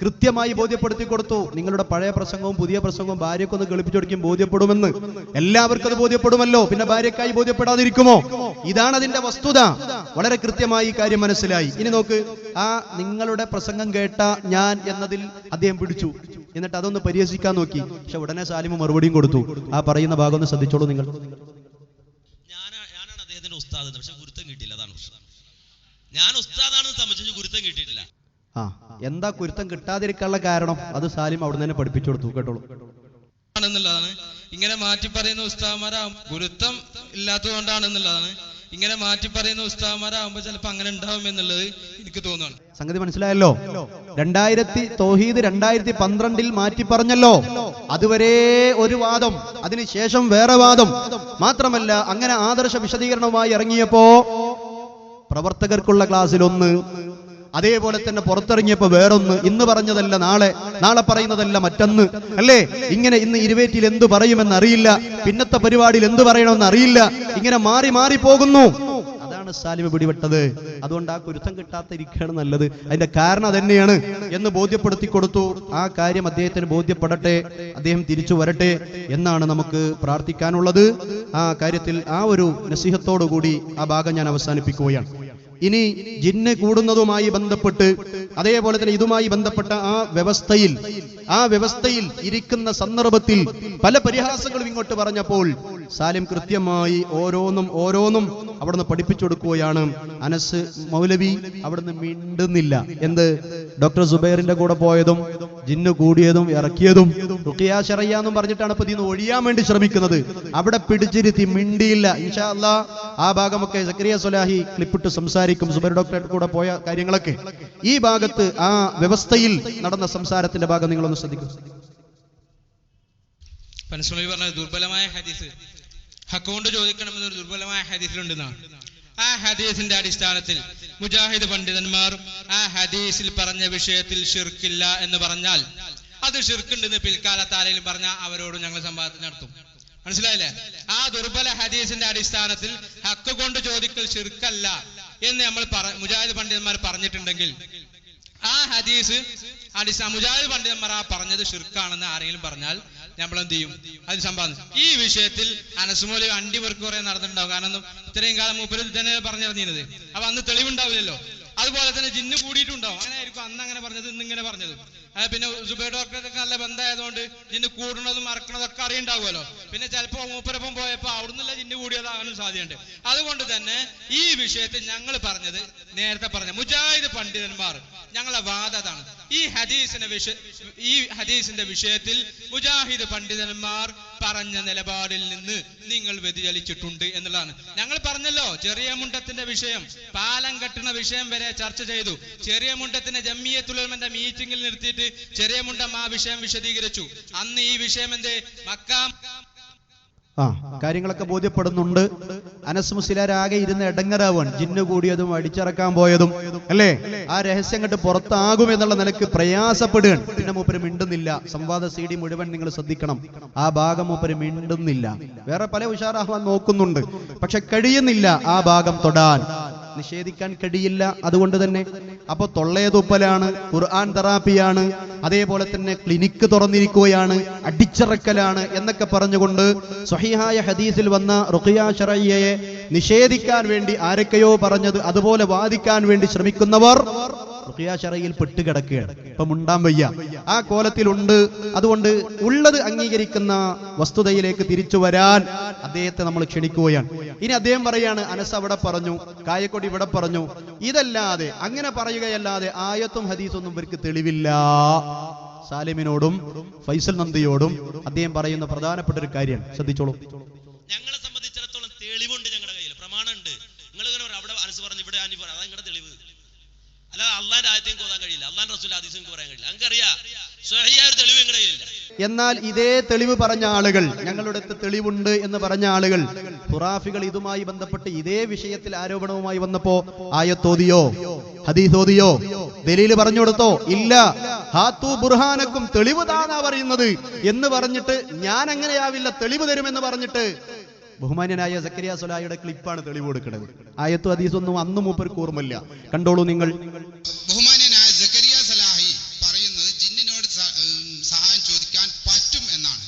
കൃത്യമായി ബോധ്യപ്പെടുത്തി കൊടുത്തു. നിങ്ങളുടെ പഴയ പ്രസംഗവും പുതിയ പ്രസംഗവും ഭാര്യക്കൊന്ന് കളിപ്പിച്ചൊടിക്കും ബോധ്യപ്പെടുമെന്ന്. എല്ലാവർക്കും അത് ബോധ്യപ്പെടുമല്ലോ, പിന്നെ ഭാര്യക്കായി ബോധ്യപ്പെടാതിരിക്കുമോ? ഇതാണ് അതിന്റെ വസ്തുത. വളരെ കൃത്യമായി ഈ കാര്യം മനസ്സിലായി. ഇനി നോക്ക്, ആ നിങ്ങളുടെ പ്രസംഗം കേട്ട ഞാൻ എന്നതിൽ അദ്ദേഹം പിടിച്ചു, എന്നിട്ട് അതൊന്ന് പരിഹസിക്കാൻ നോക്കി. പക്ഷെ ഉടനെ സാലിം മറുപടിയും കൊടുത്തു. ആ പറയുന്ന ഭാഗം ഒന്ന് ശ്രദ്ധിച്ചോളൂ നിങ്ങൾ. ഞാനാണ് അദ്ദേഹത്തിന്റെ ഉസ്താദ്, പക്ഷെ ഗുരുത്തം കിട്ടിയില്ല. അതാണ് പ്രശ്നം. ഞാൻ ഉസ്താദാണെന്ന് സംബന്ധിച്ച് ഗുരുത്തം കിട്ടിയിട്ടില്ല. എന്താ കുരുത്തം കിട്ടാതിരിക്കാനുള്ള കാരണം? അത് സാലിം അവിടെ തന്നെ പഠിപ്പിച്ചു കൊടുത്തു. കേട്ടോളൂ. എന്നുള്ളതാണ് ഇങ്ങനെ മാറ്റി പറയുന്ന ഉസ്താദന്മാരാകും ഗുരുത്വം ഇല്ലാത്തതുകൊണ്ടാണെന്നുള്ളതാണ്. ഇങ്ങനെ മാറ്റി പറയുന്ന ഉസ്താദന്മാരാകുമ്പോ ചിലപ്പോ അങ്ങനെ ഉണ്ടാവും എന്നുള്ളത് എനിക്ക് തോന്നുന്നു. സംഗതി മനസ്സിലായല്ലോ. തൗഹീദ് 2012 മാറ്റി പറഞ്ഞല്ലോ. അതുവരെ ഒരു വാദം, അതിനുശേഷം വേറെ വാദം. മാത്രമല്ല അങ്ങനെ ആദർശ വിശദീകരണവുമായി ഇറങ്ങിയപ്പോ പ്രവർത്തകർക്കുള്ള ക്ലാസ്സിൽ ഒന്ന്, അതേപോലെ തന്നെ പുറത്തിറങ്ങിയപ്പോ വേറൊന്ന്, ഇന്ന് പറഞ്ഞതല്ല നാളെ പറയുന്നതല്ല മറ്റന്ന്, അല്ലേ? ഇങ്ങനെ ഇന്ന് ഇരുവേറ്റിൽ എന്തു പറയുമെന്ന് അറിയില്ല, പിന്നത്തെ പരിപാടിയിൽ എന്തു പറയണമെന്ന് അറിയില്ല, ഇങ്ങനെ മാറി പോകുന്നു. അതാണ് സാലിം പിടിപെട്ടത്. അതുകൊണ്ട് ആ കുരുത്തം കിട്ടാതിരിക്കുകയാണ് നല്ലത്. അതിന്റെ കാരണം തന്നെയാണ് എന്ന് ബോധ്യപ്പെടുത്തി കൊടുത്തു. ആ കാര്യം അദ്ദേഹത്തിന് ബോധ്യപ്പെടട്ടെ, അദ്ദേഹം തിരിച്ചു വരട്ടെ എന്നാണ് നമുക്ക് പ്രാർത്ഥിക്കാനുള്ളത്. ആ കാര്യത്തിൽ ആ ഒരു നസീഹത്തോടു കൂടി ആ ഭാഗം ഞാൻ അവസാനിപ്പിക്കുകയാണ്. ഇനി ജിന്ന് കൂടുന്നതുമായി ബന്ധപ്പെട്ട് അതേപോലെ തന്നെ ഇതുമായി ബന്ധപ്പെട്ട ആ വ്യവസ്ഥയിൽ ഇരിക്കുന്ന സന്ദർഭത്തിൽ പല പരിഹാസങ്ങളും ഇങ്ങോട്ട് പറഞ്ഞപ്പോൾ സാലിം കൃത്യമായി ഓരോന്നും അവിടുന്ന് പഠിപ്പിച്ചു കൊടുക്കുകയാണ്. അനസ് മൗലവി അവിടുന്ന് മിണ്ടുന്നില്ല. എന്ത്? ഡോക്ടർ സുബൈറിന്റെ കൂടെ പോയതും ജിന്ന് കൂടിയതും ഇറക്കിയതും റുഖിയ ശറയ്യ എന്നും പറഞ്ഞിട്ടാണ് ഇപ്പൊ ഇതിന്ന് ഒഴിയാൻ വേണ്ടി ശ്രമിക്കുന്നത്. അവിടെ പിടിച്ചിരുത്തി മിണ്ടിയില്ല. ഇൻഷാ അല്ലാഹ് ആ ഭാഗമൊക്കെ സക്കരിയ സ്വലാഹി ക്ലിപ്പിട്ട് സംസാരിക്കും. സുബൈർ ഡോക്ടറെ കൂടെ പോയ കാര്യങ്ങളൊക്കെ ഈ ഭാഗത്ത് ആ വ്യവസ്ഥയിൽ നടന്ന സംസാരത്തിന്റെ ഭാഗം നിങ്ങളൊന്ന് ശ്രദ്ധിക്കും. പറഞ്ഞ ദുർബലമായ ഹദീസ് ഹക്കൊണ്ട് ചോദിക്കണമെന്നൊരു ദുർബലമായ ഹദീസിലുണ്ടെന്നാണ്. ആ ഹദീസിന്റെ അടിസ്ഥാനത്തിൽ മുജാഹിദ് പണ്ഡിതന്മാർ ആ ഹദീസിൽ പറഞ്ഞ വിഷയത്തിൽ ഷിർക്കില്ല എന്ന് പറഞ്ഞാൽ അത് ഷിർക്കുണ്ടെന്ന് പിൽക്കാലത്ത് ആരെങ്കിലും പറഞ്ഞാൽ അവരോട് ഞങ്ങൾ സംവാദം നടത്തും. മനസ്സിലായില്ലേ? ആ ദുർബല ഹദീസിന്റെ അടിസ്ഥാനത്തിൽ ഹക്ക് കൊണ്ട് ചോദിക്കൽ ഷിർക്കല്ല എന്ന് നമ്മൾ മുജാഹിദ് പണ്ഡിതന്മാർ പറഞ്ഞിട്ടുണ്ടെങ്കിൽ ആ ഹദീസ് മുജാഹിദ് പണ്ഡിതന്മാർ ആ പറഞ്ഞത് ഷിർക്കാണെന്ന് ആരെങ്കിലും പറഞ്ഞാൽ നമ്മൾ എന്ത് ചെയ്യും? അത് സംവാദം. ഈ വിഷയത്തിൽ അനസുമോലി അണ്ടിവർക്ക് കുറെ നടന്നിട്ടുണ്ടാവും. കാരണം ഇത്രയും കാലം മൂപ്പര് തന്നെ പറഞ്ഞിരുന്നത്. അപ്പൊ അന്ന് തെളിവുണ്ടാവില്ലല്ലോ. അതുപോലെ തന്നെ ജിന്ന് കൂടിയിട്ടുണ്ടാവും. അങ്ങനെ ആയിരിക്കും അന്ന് അങ്ങനെ പറഞ്ഞത്, ഇന്നിങ്ങനെ പറഞ്ഞത്. പിന്നെ സുബൈർ ഡോക്ടറൊക്കെ നല്ല ബന്ധമായതുകൊണ്ട് ജിന്ന് കൂടുന്നതും മറക്കണതും ഒക്കെ അറിയുണ്ടാവുമല്ലോ. പിന്നെ ചിലപ്പോ മൂപ്പരപ്പം പോയപ്പോ അവിടുന്നുള്ള ജിന്ന് കൂടിയതാകാനും സാധ്യതയുണ്ട്. അതുകൊണ്ട് തന്നെ ഈ വിഷയത്തിൽ ഞങ്ങൾ പറഞ്ഞത് നേരത്തെ പറഞ്ഞ മുജാഹിദ് പണ്ഡിതന്മാർ ഞങ്ങളെ വാദതാണ്. ഈ ഹദീസിന്റെ വിഷയത്തിൽ മുജാഹിദ് പണ്ഡിതന്മാർ പറഞ്ഞ നിലപാടിൽ നിന്ന് നിങ്ങൾ വ്യതിചലിച്ചിട്ടുണ്ട് എന്നുള്ളതാണ്. ഞങ്ങൾ പറഞ്ഞല്ലോ, ചെറിയ മുണ്ടത്തിന്റെ വിഷയം, പാലം കെട്ടുന്ന വിഷയം വരെ ചർച്ച ചെയ്തു. ചെറിയ മുണ്ടത്തിന്റെ ജമിയത്തുൽ ഉലമയുടെ മീറ്റിംഗിൽ നിർത്തിയിട്ട് ചെറിയ മുണ്ടം ആ വിഷയം വിശദീകരിച്ചു. അന്ന് ഈ വിഷയം എന്തേ കാര്യങ്ങളൊക്കെ ബോധ്യപ്പെടുന്നുണ്ട്. അനസ് മുസ്ലിയാരാകെ ഇരുന്ന് എടങ്ങറാവാണ്. ജിന്ന് കൂടിയതും അടിച്ചിറക്കാൻ പോയതും അല്ലേ? ആ രഹസ്യം കണ്ട് പുറത്താകും എന്നുള്ള നിലക്ക് പ്രയാസപ്പെടുകയാണ്. പിന്നെ മൂപ്പര് മിണ്ടുന്നില്ല. സംവാദ CD മുഴുവൻ നിങ്ങൾ ശ്രദ്ധിക്കണം. ആ ഭാഗം മൂപ്പര് മിണ്ടുന്നില്ല. വേറെ പല ഉഷാറാവാൻ നോക്കുന്നുണ്ട്, പക്ഷെ കഴിയുന്നില്ല ആ ഭാഗം തൊടാൻ. നിഷേധിക്കാൻ കഴിയില്ല. അതുകൊണ്ട് തന്നെ അപ്പൊ തൊള്ളയതുപ്പലാണ്, ഖുർആൻ തെറാപ്പിയാണ്, അതേപോലെ തന്നെ ക്ലിനിക്ക് തുറന്നിരിക്കുകയാണ്, അടിച്ചിറക്കലാണ് എന്നൊക്കെ പറഞ്ഞുകൊണ്ട് സ്വഹീഹായ ഹദീസിൽ വന്ന റുഖിയ ശറയ്യയെ നിഷേധിക്കാൻ വേണ്ടി ആരൊക്കെയോ പറഞ്ഞത് അതുപോലെ വാദിക്കാൻ വേണ്ടി ശ്രമിക്കുന്നവർ റുഖിയ ശറയ്യയിൽ പെട്ടുകിടക്കുകയാണ്. ഇപ്പൊ മുണ്ടാൻ വയ്യ, ആ കോലത്തിലുണ്ട്. അതുകൊണ്ട് ഉള്ളത് അംഗീകരിക്കുന്ന വസ്തുതയിലേക്ക് തിരിച്ചു വരാൻ അദ്ദേഹത്തെ നമ്മൾ ക്ഷണിക്കുകയാണ്. ഇനി അദ്ദേഹം പറയാണ്, അനസ് അവിടെ പറഞ്ഞു, കായക്കൊടി ഇവിടെ പറഞ്ഞു. ഇതല്ലാതെ അങ്ങനെ പറയുകയല്ലാതെ ആയത്തും ഹദീസൊന്നും ഇവർക്ക് തെളിവില്ല. സാലിമിനോടും ഫൈസൽ നന്ദിയോടും അദ്ദേഹം പറയുന്ന പ്രധാനപ്പെട്ട ഒരു കാര്യം ശ്രദ്ധിച്ചോളൂ. ഞങ്ങളെ സംബന്ധിച്ചിടത്തോളം തെളിവുണ്ട്, ഞങ്ങളുടെ കയ്യിൽ പ്രമാണമുണ്ട്. നിങ്ങൾ അവിടെ അനസ് പറഞ്ഞു, ഇവിടെ ആനി പറഞ്ഞു, അതാ നിങ്ങളുടെ തെളിവ്. അല്ലാതെ അള്ളാന്റെ ആയത്തേക്ക് ഓതാൻ കഴിയില്ല, അള്ളാന്റെ റസൂൽ ഹദീസും പറയാൻ കഴിയില്ല. നമുക്കറിയാം സ്വഹീഹായ ഒരു തെളിവ് നിങ്ങളുടെ കയ്യിലില്ല. എന്നാൽ ഇതേ തെളിവ് പറഞ്ഞ ആളുകൾ, ഞങ്ങളുടെ അടുത്ത് തെളിവുണ്ട് എന്ന് പറഞ്ഞ ആളുകൾ, ഖുറാഫികൾ ഇതുമായി ബന്ധപ്പെട്ട് ഇതേ വിഷയത്തിൽ ആരോപണവുമായി വന്നപ്പോ ആയത്തോതിയോ ഹദീസ് ഓതിയോ ദലീല് പറഞ്ഞു കൊടുത്തോ? ഇല്ല. ഹാത്തു ബുർഹാനക്കും, തെളിവ് താനാ പറയുന്നത് എന്ന് പറഞ്ഞിട്ട് ഞാൻ അങ്ങനെയാവില്ല, തെളിവ് തരുമെന്ന് പറഞ്ഞിട്ട് ബഹുമാന്യനായ സക്കരിയ സ്വലാഹിയുടെ ക്ലിപ്പാണ് തെളിവ് കൊടുക്കുന്നത്. ആയത്തു ഹദീസൊന്നും അന്ന് മൂപ്പർക്ക് ഓർമ്മയില്ല. കണ്ടോളൂ നിങ്ങൾ. ബഹുമാന്യനായ സക്കരിയ സ്വലാഹി പറയുന്നത് ജിന്നിനോട് സഹായം ചോദിക്കാൻ പറ്റും എന്നാണ്.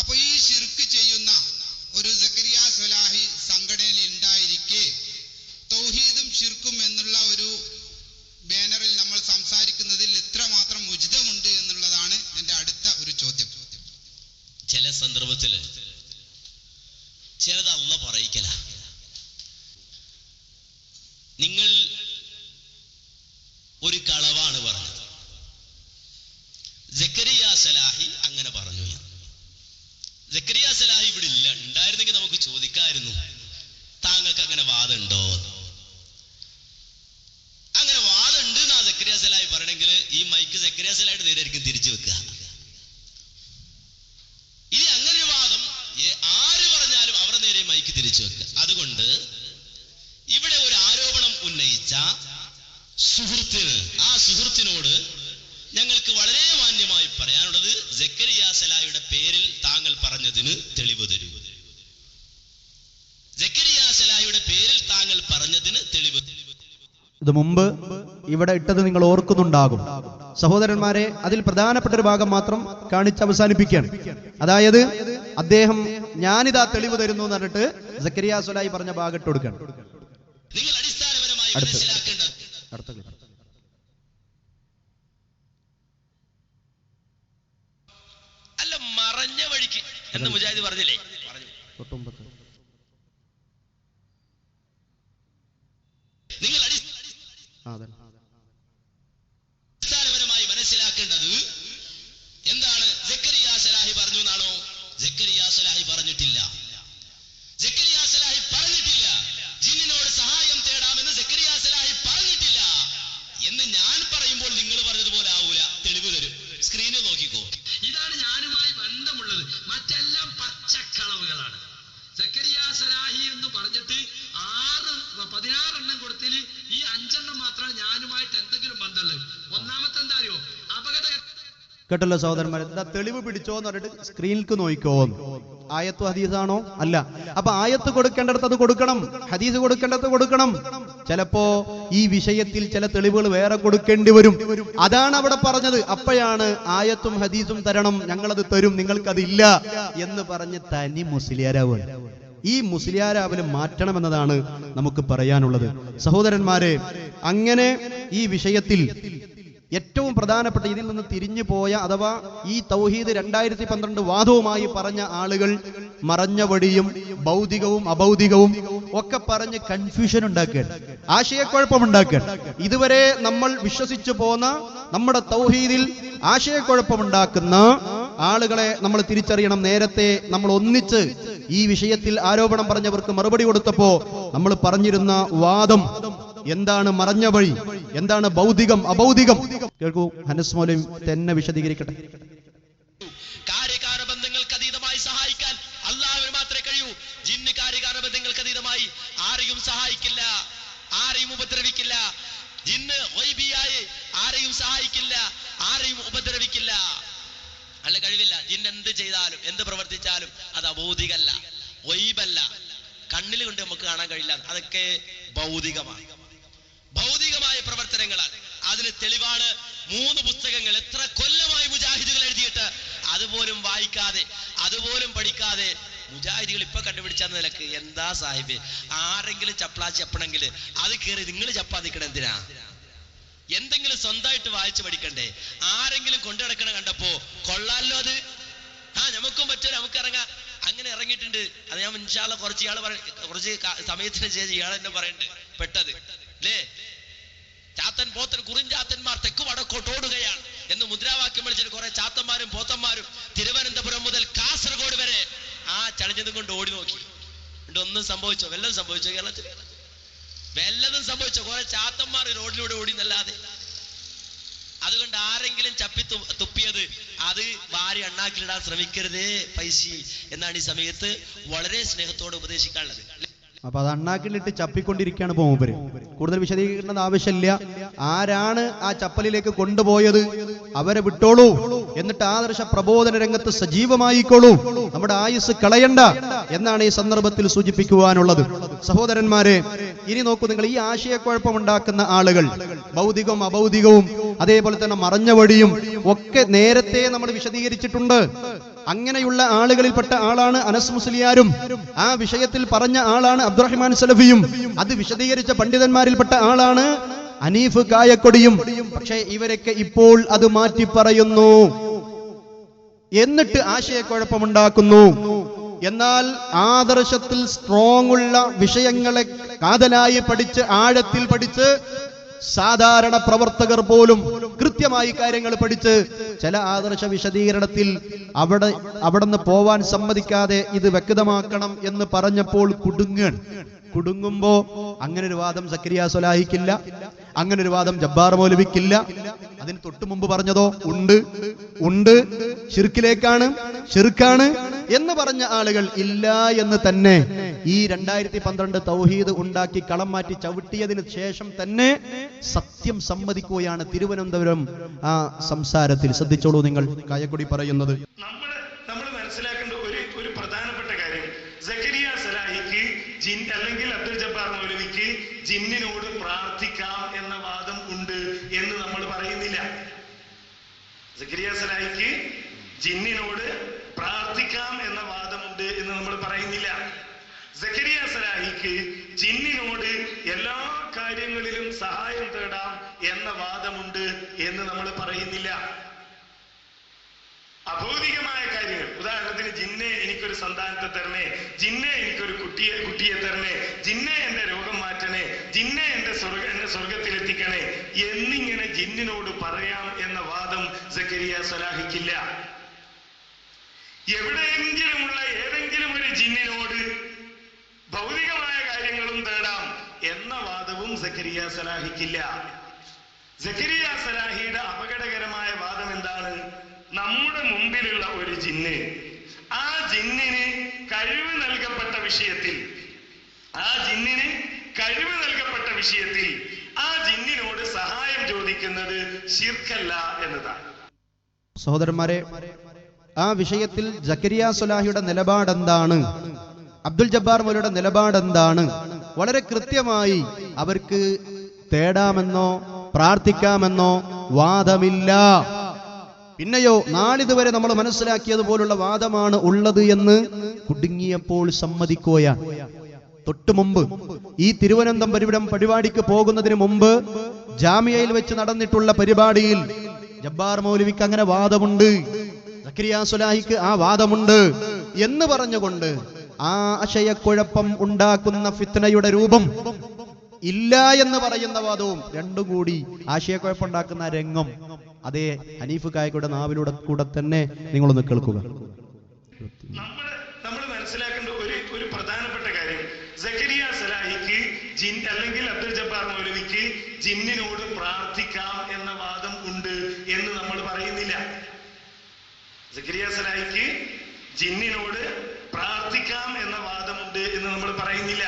അപ്പൊ ഈ ശിർക്ക് ചെയ്യുന്ന ഒരു സക്കരിയ സ്വലാഹി സംഘടനയിൽ ഉണ്ടായിരിക്കെ തൗഹീദും ശിർക്കും എന്നുള്ള ഒരു ബാനറിൽ നമ്മൾ സംസാരിക്കുന്നതിൽ ഇത്രമാത്രം ഉചിതമുണ്ട് എന്നുള്ളതാണ് എന്റെ അടുത്ത ഒരു ചോദ്യം. ചില സന്ദർഭത്തില് ചിലത് അള്ള പറയിക്കല. നിങ്ങൾ ഒരു കളവാണ് പറഞ്ഞത്, സക്കരിയ സ്വലാഹി അങ്ങനെ പറഞ്ഞു. സക്കരിയ സ്വലാഹി ഇവിടെ ഇല്ല, ഉണ്ടായിരുന്നെങ്കിൽ നമുക്ക് ചോദിക്കായിരുന്നു, താങ്കൾക്ക് അങ്ങനെ വാദമുണ്ടോ? അങ്ങനെ വാദമുണ്ട് എന്നാ സക്കരിയ സ്വലാഹി പറയണമെങ്കിൽ ഈ മൈക്ക് സക്കരിയ സ്വലാഹിയുടെ നേരെയായിരിക്കും തിരിച്ചു വെക്കുക. ഇനി അങ്ങനെ ഒരു വാദം ആര് പറഞ്ഞാലും അവരുടെ നേരെ മൈക്ക് തിരിച്ചു വെക്കുക. അതുകൊണ്ട് ഇവിടെ ഒരു ആരോപണം ഉന്നയിച്ച സുഹൃത്തിന്, ആ സുഹൃത്തിനോട് ഞങ്ങൾക്ക് വളരെ മാന്യമായി പറയാനുള്ളത്, സക്കരിയ സ്വലാഹിയുടെ പേരിൽ താങ്കൾ പറഞ്ഞതിന് തെളിവ് തരൂ. സക്കരിയ സ്വലാഹിയുടെ പേരിൽ താങ്കൾ പറഞ്ഞതിന് തെളിവ്. ഇത് മുമ്പ് ഇവിടെ ഇട്ടത് നിങ്ങൾ ഓർക്കുന്നുണ്ടാകും. സഹോദരന്മാരെ, അതിൽ പ്രധാനപ്പെട്ട ഒരു ഭാഗം മാത്രം കാണിച്ച് അവസാനിപ്പിക്കുകയാണ്. അതായത് അദ്ദേഹം ഞാനിതാ തെളിവ് തരുന്നു എന്ന് പറഞ്ഞിട്ട് സക്കരിയ സ്വലാഹി പറഞ്ഞ ഭാഗം ഇട്ട് കൊടുക്കുകയാണ്. നിങ്ങൾ അടിസ്ഥാനപരമായി മനസ്സിലാക്കേണ്ടത്. അല്ല, മറഞ്ഞ വഴിക്ക് എന്ന് മുജാഹിദ് പറഞ്ഞില്ലേ? നിങ്ങൾ അടിസ്ഥാനപരമായി മനസ്സിലാക്കേണ്ടത് എന്താണ്? സക്കരിയ സലാഹി പറഞ്ഞു എന്നാണോ? സക്കരിയ സലാഹി പറഞ്ഞിട്ടില്ല. സക്കരിയ സലാഹി പറഞ്ഞിട്ടില്ല ജിന്നിനോട് സഹായം തേടാമെന്ന് സക്കരിയ സലാഹി പറഞ്ഞിട്ടില്ല എന്ന് ഞാൻ പറയുമ്പോൾ നിങ്ങൾ പറഞ്ഞതുപോലെ ആവൂല. തെളിവ് തരും, സ്ക്രീനിൽ നോക്കിക്കോ. ഇതാണ് ഞാനുമായി ബന്ധമുള്ളത്. മറ്റെല്ലാം പച്ചക്കളവുകളാണ്. സക്കരിയ സലാഹി എന്ന് പറഞ്ഞിട്ട് 16 എണ്ണം കൊടുത്തിൽ ഈ 5 എണ്ണം മാത്രമാണ് ഞാനുമായിട്ട് എന്തെങ്കിലും ബന്ധമുള്ളത്. ഒന്നാമത്തെ എന്താ അറിയോ? കേട്ടല്ലോ സഹോദരന്മാരെ, എന്താ തെളിവ് പിടിച്ചോന്ന് പറഞ്ഞിട്ട് സ്ക്രീനിലേക്ക് നോക്കിക്കോ. ആയത്ത് ഹദീസാണോ? അല്ല. അപ്പൊ ആയത്ത് കൊടുക്കേണ്ടടുത്ത് അത് കൊടുക്കണം, ഹദീസ് കൊടുക്കേണ്ടത് കൊടുക്കണം. ചിലപ്പോ ഈ വിഷയത്തിൽ ചില തെളിവുകൾ വേറെ കൊടുക്കേണ്ടി വരും. അതാണ് അവിടെ പറഞ്ഞത്. അപ്പോഴാണ് ആയത്തും ഹദീസും തരണം, ഞങ്ങളത് തരും, നിങ്ങൾക്കതില്ല എന്ന് പറഞ്ഞ് തനി മുസ്ലിയാരാവുക. ഈ മുസ്ലിയാരാവലും മാറ്റണമെന്നതാണ് നമുക്ക് പറയാനുള്ളത്. സഹോദരന്മാരെ, അങ്ങനെ ഈ വിഷയത്തിൽ ഏറ്റവും പ്രധാനപ്പെട്ട ഇതിൽ നിന്ന് തിരിഞ്ഞു പോയ അഥവാ ഈ തൗഹീദ് 2012 വാദവുമായി പറഞ്ഞ ആളുകൾ മറഞ്ഞ വടിയും ഭൗതികവും അഭൗതികവും ഒക്കെ പറഞ്ഞ് കൺഫ്യൂഷൻ ഉണ്ടാക്കുക, ആശയക്കുഴപ്പമുണ്ടാക്കുക. ഇതുവരെ നമ്മൾ വിശ്വസിച്ചു പോന്ന നമ്മുടെ തൗഹീദിൽ ആശയക്കുഴപ്പമുണ്ടാക്കുന്ന ആളുകളെ നമ്മൾ തിരിച്ചറിയണം. നേരത്തെ നമ്മൾ ഒന്നിച്ച് ഈ വിഷയത്തിൽ ആരോപണം പറഞ്ഞവർക്ക് മറുപടി കൊടുത്തപ്പോ നമ്മൾ പറഞ്ഞിരുന്ന വാദം എന്താണ്? മറഞ്ഞ വഴി എന്താണ്? ഭൗതികം അഭൗതികം. കേൾക്കൂ, ഹനസ് മൗലവി തന്നെ വിശദീകരിക്കട്ടെ. കാര്യകാര ബന്ധങ്ങൾക്ക് അതീതമായി സഹായിക്കാൻ അല്ലാഹുവിന് മാത്രമേ കഴിയൂ. ജിന്ന് കാര്യകാര ബന്ധങ്ങൾക്ക് അതീതമായി ആരെയും സഹായിക്കില്ല, ആരെയും ഉപദ്രവിക്കില്ല. ജിന്ന് ഗൈബിയായി ആരെയും സഹായിക്കില്ല, ആരെയും ഉപദ്രവിക്കില്ല. അല്ല, കഴിവില്ല. ജിന്ന് എന്ത് ചെയ്താലും എന്ത് പ്രവർത്തിച്ചാലും അത് അഭൗതികല്ല, ഗൈബല്ല, കണ്ണിൽ കൊണ്ട് നമുക്ക് കാണാൻ കഴിയില്ല. അതൊക്കെ ഭൗതികമാണ്, ഭൗതികമായ പ്രവർത്തനങ്ങളാണ്. അതിന് തെളിവാണ് 3 പുസ്തകങ്ങൾ. എത്ര കൊല്ലമായി മുജാഹിദുകൾ എഴുതിയിട്ട് അതുപോലും വായിക്കാതെ അതുപോലും പഠിക്കാതെ മുജാഹിദികൾ ഇപ്പൊ കണ്ടുപിടിച്ച നിലക്ക് എന്താ സാഹിബ്? ആരെങ്കിലും ചപ്പ്ളാ ചപ്പണമെങ്കിൽ അത് കയറി നിങ്ങൾ ചപ്പാതിക്കണം എന്തിനാ? എന്തെങ്കിലും സ്വന്തമായിട്ട് വായിച്ച് പഠിക്കണ്ടേ? ആരെങ്കിലും കൊണ്ടു നടക്കണം കണ്ടപ്പോ കൊള്ളാലോ അത്. നമുക്കും പറ്റുമോ, നമുക്ക് ഇറങ്ങാം. അങ്ങനെ ഇറങ്ങിയിട്ടുണ്ട്. അത് ഞാൻ ഇൻഷാ അല്ലാഹ് കുറച്ച് സമയത്തിന് ശേഷം ഇയാൾ എന്നെ പറയുന്നുണ്ട് പെട്ടത് അല്ലേ? ചാത്തൻ പോത്തൻ കുറിഞ്ചാത്തന്മാർ തെക്ക് വടക്കോട്ട് ഓടുകയാണ് എന്ന് മുദ്രാവാക്യം വിളിച്ചിട്ട് കുറെ ചാത്തന്മാരും പോത്തന്മാരും തിരുവനന്തപുരം മുതൽ കാസർഗോഡ് വരെ ആ ചളിഞ്ഞതും കൊണ്ട് ഓടി നോക്കി. ഒന്നും സംഭവിച്ചോ? വല്ലതും സംഭവിച്ചോ? കേരളത്തിൽ വല്ലതും സംഭവിച്ചോ? കുറെ ചാത്തന്മാർ റോഡിലൂടെ ഓടി എന്നല്ലാതെ. അതുകൊണ്ട് ആരെങ്കിലും ചപ്പി തുപ്പിയത് അത് വാരി അണ്ണാക്കിലിടാൻ ശ്രമിക്കരുതേ പൈസി എന്നാണ് ഈ സമയത്ത് വളരെ സ്നേഹത്തോടെ ഉപദേശിക്കാനുള്ളത്. അപ്പൊ അത് അണ്ണാക്കിലിട്ട് ചപ്പിക്കൊണ്ടിരിക്കുകയാണ് ഇപ്പൊ മൂപ്പര്. കൂടുതൽ വിശദീകരിക്കേണ്ടത് ആവശ്യമില്ല. ആരാണ് ആ ചപ്പലിലേക്ക് കൊണ്ടുപോയത് അവരെ വിട്ടോളൂ, എന്നിട്ട് ആദർശ പ്രബോധന രംഗത്ത് സജീവമായിക്കോളൂ. നമ്മുടെ ആയുസ് കളയണ്ട എന്നാണ് ഈ സന്ദർഭത്തിൽ സൂചിപ്പിക്കുവാനുള്ളത്. സഹോദരന്മാരെ, ഇനി നോക്കൂ നിങ്ങൾ, ഈ ആശയക്കുഴപ്പമുണ്ടാക്കുന്ന ആളുകൾ ഭൗതികവും അഭൗതികവും അതേപോലെ തന്നെ മറഞ്ഞ വഴിയും ഒക്കെ നേരത്തെ നമ്മൾ വിശദീകരിച്ചിട്ടുണ്ട്. അങ്ങനെയുള്ള ആളുകളിൽപ്പെട്ട ആളാണ് അനസ് മുസ്ലിയാരും. ആ വിഷയത്തിൽ പറഞ്ഞ ആളാണ് അബ്ദുറഹ്മാൻ സലഫിയും. അത് വിശദീകരിച്ച പണ്ഡിതന്മാരിൽപ്പെട്ട ആളാണ് അനീഫ് കായക്കൊടിയും. പക്ഷേ ഇവരൊക്കെ ഇപ്പോൾ അത് മാറ്റി പറയുന്നു, എന്നിട്ട് ആശയക്കുഴപ്പമുണ്ടാക്കുന്നു. എന്നാൽ ആദർശത്തിൽ സ്ട്രോങ് ഉള്ള വിഷയങ്ങളെ കാതലായി പഠിച്ച് ആഴത്തിൽ പഠിച്ച് സാധാരണ പ്രവർത്തകർ പോലും കൃത്യമായി കാര്യങ്ങൾ പഠിച്ച് ചില ആദർശ വിശദീകരണത്തിൽ അവിടുന്ന് പോവാൻ സമ്മതിക്കാതെ ഇത് വ്യക്തമാക്കണം എന്ന് പറഞ്ഞപ്പോൾ കുടുങ്ങുമ്പോ അങ്ങനെ ഒരു വാദം സക്കരിയ സ്വലാഹിക്കില്ല, അങ്ങനെ ഒരു വാദം ജബ്ബാർ മൗലവിക്കില്ല. അതിന് തൊട്ടു മുമ്പ് പറഞ്ഞതോ ഉണ്ട് ശിർക്കാണ് എന്ന് പറഞ്ഞ ആളുകൾ ഇല്ല എന്ന് തന്നെ ഈ 2012 തൗഹീദ് ഉണ്ടാക്കി കളം മാറ്റി ചവിട്ടിയതിന് ശേഷം തന്നെ സത്യം സമ്മതിക്കുകയാണ് തിരുവനന്തപുരം ആ സംസാരത്തിൽ. ശ്രദ്ധിച്ചോളൂ നിങ്ങൾ കായക്കൊടി പറയുന്നത്. നമ്മൾ മനസ്സിലാക്കേണ്ട ഒരു പ്രധാനപ്പെട്ട കാര്യം, സക്കരിയ സലാഹിക്ക് അല്ലെങ്കിൽ അബ്ദുൽ ജബ്ബാർ മൗലവിക്ക് ജിന്നിനോട് പ്രാർത്ഥിക്കാം എന്ന വാദം ഉണ്ട് എന്ന് നമ്മൾ പറയുന്നില്ല. സക്കരിയ സലാഹിക്ക് ജിന്നിനോട് പ്രാർത്ഥിക്കാം എന്ന വാദമുണ്ട് എന്ന് നമ്മൾ പറയുന്നില്ല. സക്കരിയ സലാഹിക്ക് ജിന്നിനോട് എല്ലാ കാര്യങ്ങളിലും സഹായം തേടാം എന്ന വാദമുണ്ട് എന്ന് നമ്മൾ പറയുന്നില്ല. അഭൗതികമായ കാര്യങ്ങൾ, ഉദാഹരണത്തിന് ജിന്നെ എനിക്കൊരു സന്താനത്തെ തരണേ, ജിന്നെ എനിക്കൊരു കുട്ടിയെ തരണേ, ജിന്നെ എന്റെ രോഗം മാറ്റണേ, ജിന്നെ എന്നെ സ്വർഗത്തിലെത്തിക്കണേ എന്നിങ്ങനെ ജിന്നിനോട് പറയാം എന്ന വാദം സക്കരിയ സലാഹിക്കില്ല. എവിടെയെങ്കിലുമുള്ള ഏതെങ്കിലും ഒരു ജിന്നിനോട് ഭൗതികമായ കാര്യങ്ങളും തേടാം എന്ന വാദവും സക്കരിയ സലാഹിക്കില്ല. സക്കരിയ സലാഹിയുടെ അപകടകരമായ വാദം എന്താണ്? നമ്മുടെ മുമ്പിലുള്ള ഒരു ജിന്ന്, ആ ജിന്നിന് കഴിവ് നൽകപ്പെട്ട വിഷയത്തിൽ ആ ജിന്നിനോട് സഹായം ചോദിക്കുന്നത് ശിർക്കല്ല എന്നതാണ്. സഹോദരന്മാരെ, ആ വിഷയത്തിൽ സക്കരിയ സലാഹിയുടെ നിലപാടെന്താണ്, അബ്ദുൽ ജബ്ബാർ മൗലവിയുടെ നിലപാടെന്താണ്? വളരെ കൃത്യമായി അവർക്ക് തേടാമെന്നോ പ്രാർത്ഥിക്കാമെന്നോ വാദമില്ല. പിന്നെയോ നാളിതുവരെ നമ്മൾ മനസ്സിലാക്കിയതുപോലുള്ള വാദമാണ് ഉള്ളത് എന്ന് കുടുങ്ങിയപ്പോൾ സമ്മതിക്കുകയാണ്. തൊട്ടു മുമ്പ് ഈ തിരുവനന്തപുരം പരിപാടിക്ക് പോകുന്നതിന് മുമ്പ് ജാമിയയിൽ വെച്ച് നടന്നിട്ടുള്ള പരിപാടിയിൽ ജബ്ബാർ മൗലവിക്ക് അങ്ങനെ വാദമുണ്ട്, സക്കരിയ സലാഹിക്ക് ആ വാദമുണ്ട് എന്ന് പറഞ്ഞുകൊണ്ട് ആ ആശയക്കുഴപ്പം ഉണ്ടാക്കുന്ന ഫിത്നയുടെ രൂപം ഇല്ല എന്ന് പറയുന്ന വാദവും രണ്ടും കൂടി ആശയക്കുഴപ്പമുണ്ടാക്കുന്ന രംഗം അതേ ഹനീഫ് കായയുടെ നാവിലൂടെ കൂടെ തന്നെ നിങ്ങളൊന്ന് കേൾക്കുക. നമ്മൾ മനസ്സിലാക്കേണ്ട ഒരു പ്രധാനപ്പെട്ട കാര്യം, സക്കരിയ സലാഹിക്ക് അല്ലെങ്കിൽ അബ്ദുൽ ജബ്ബാർ മൗലവിക്ക് ജിന്നിനോട് പ്രാർത്ഥിക്കാം എന്ന വാദം ഉണ്ട് എന്ന് നമ്മൾ പറയുന്നില്ല. സക്കരിയ സലാഹിക്ക് ജിന്നിനോട് പ്രാർത്ഥിക്കാം എന്ന വാദമുണ്ട് എന്ന് നമ്മൾ പറയുന്നില്ല.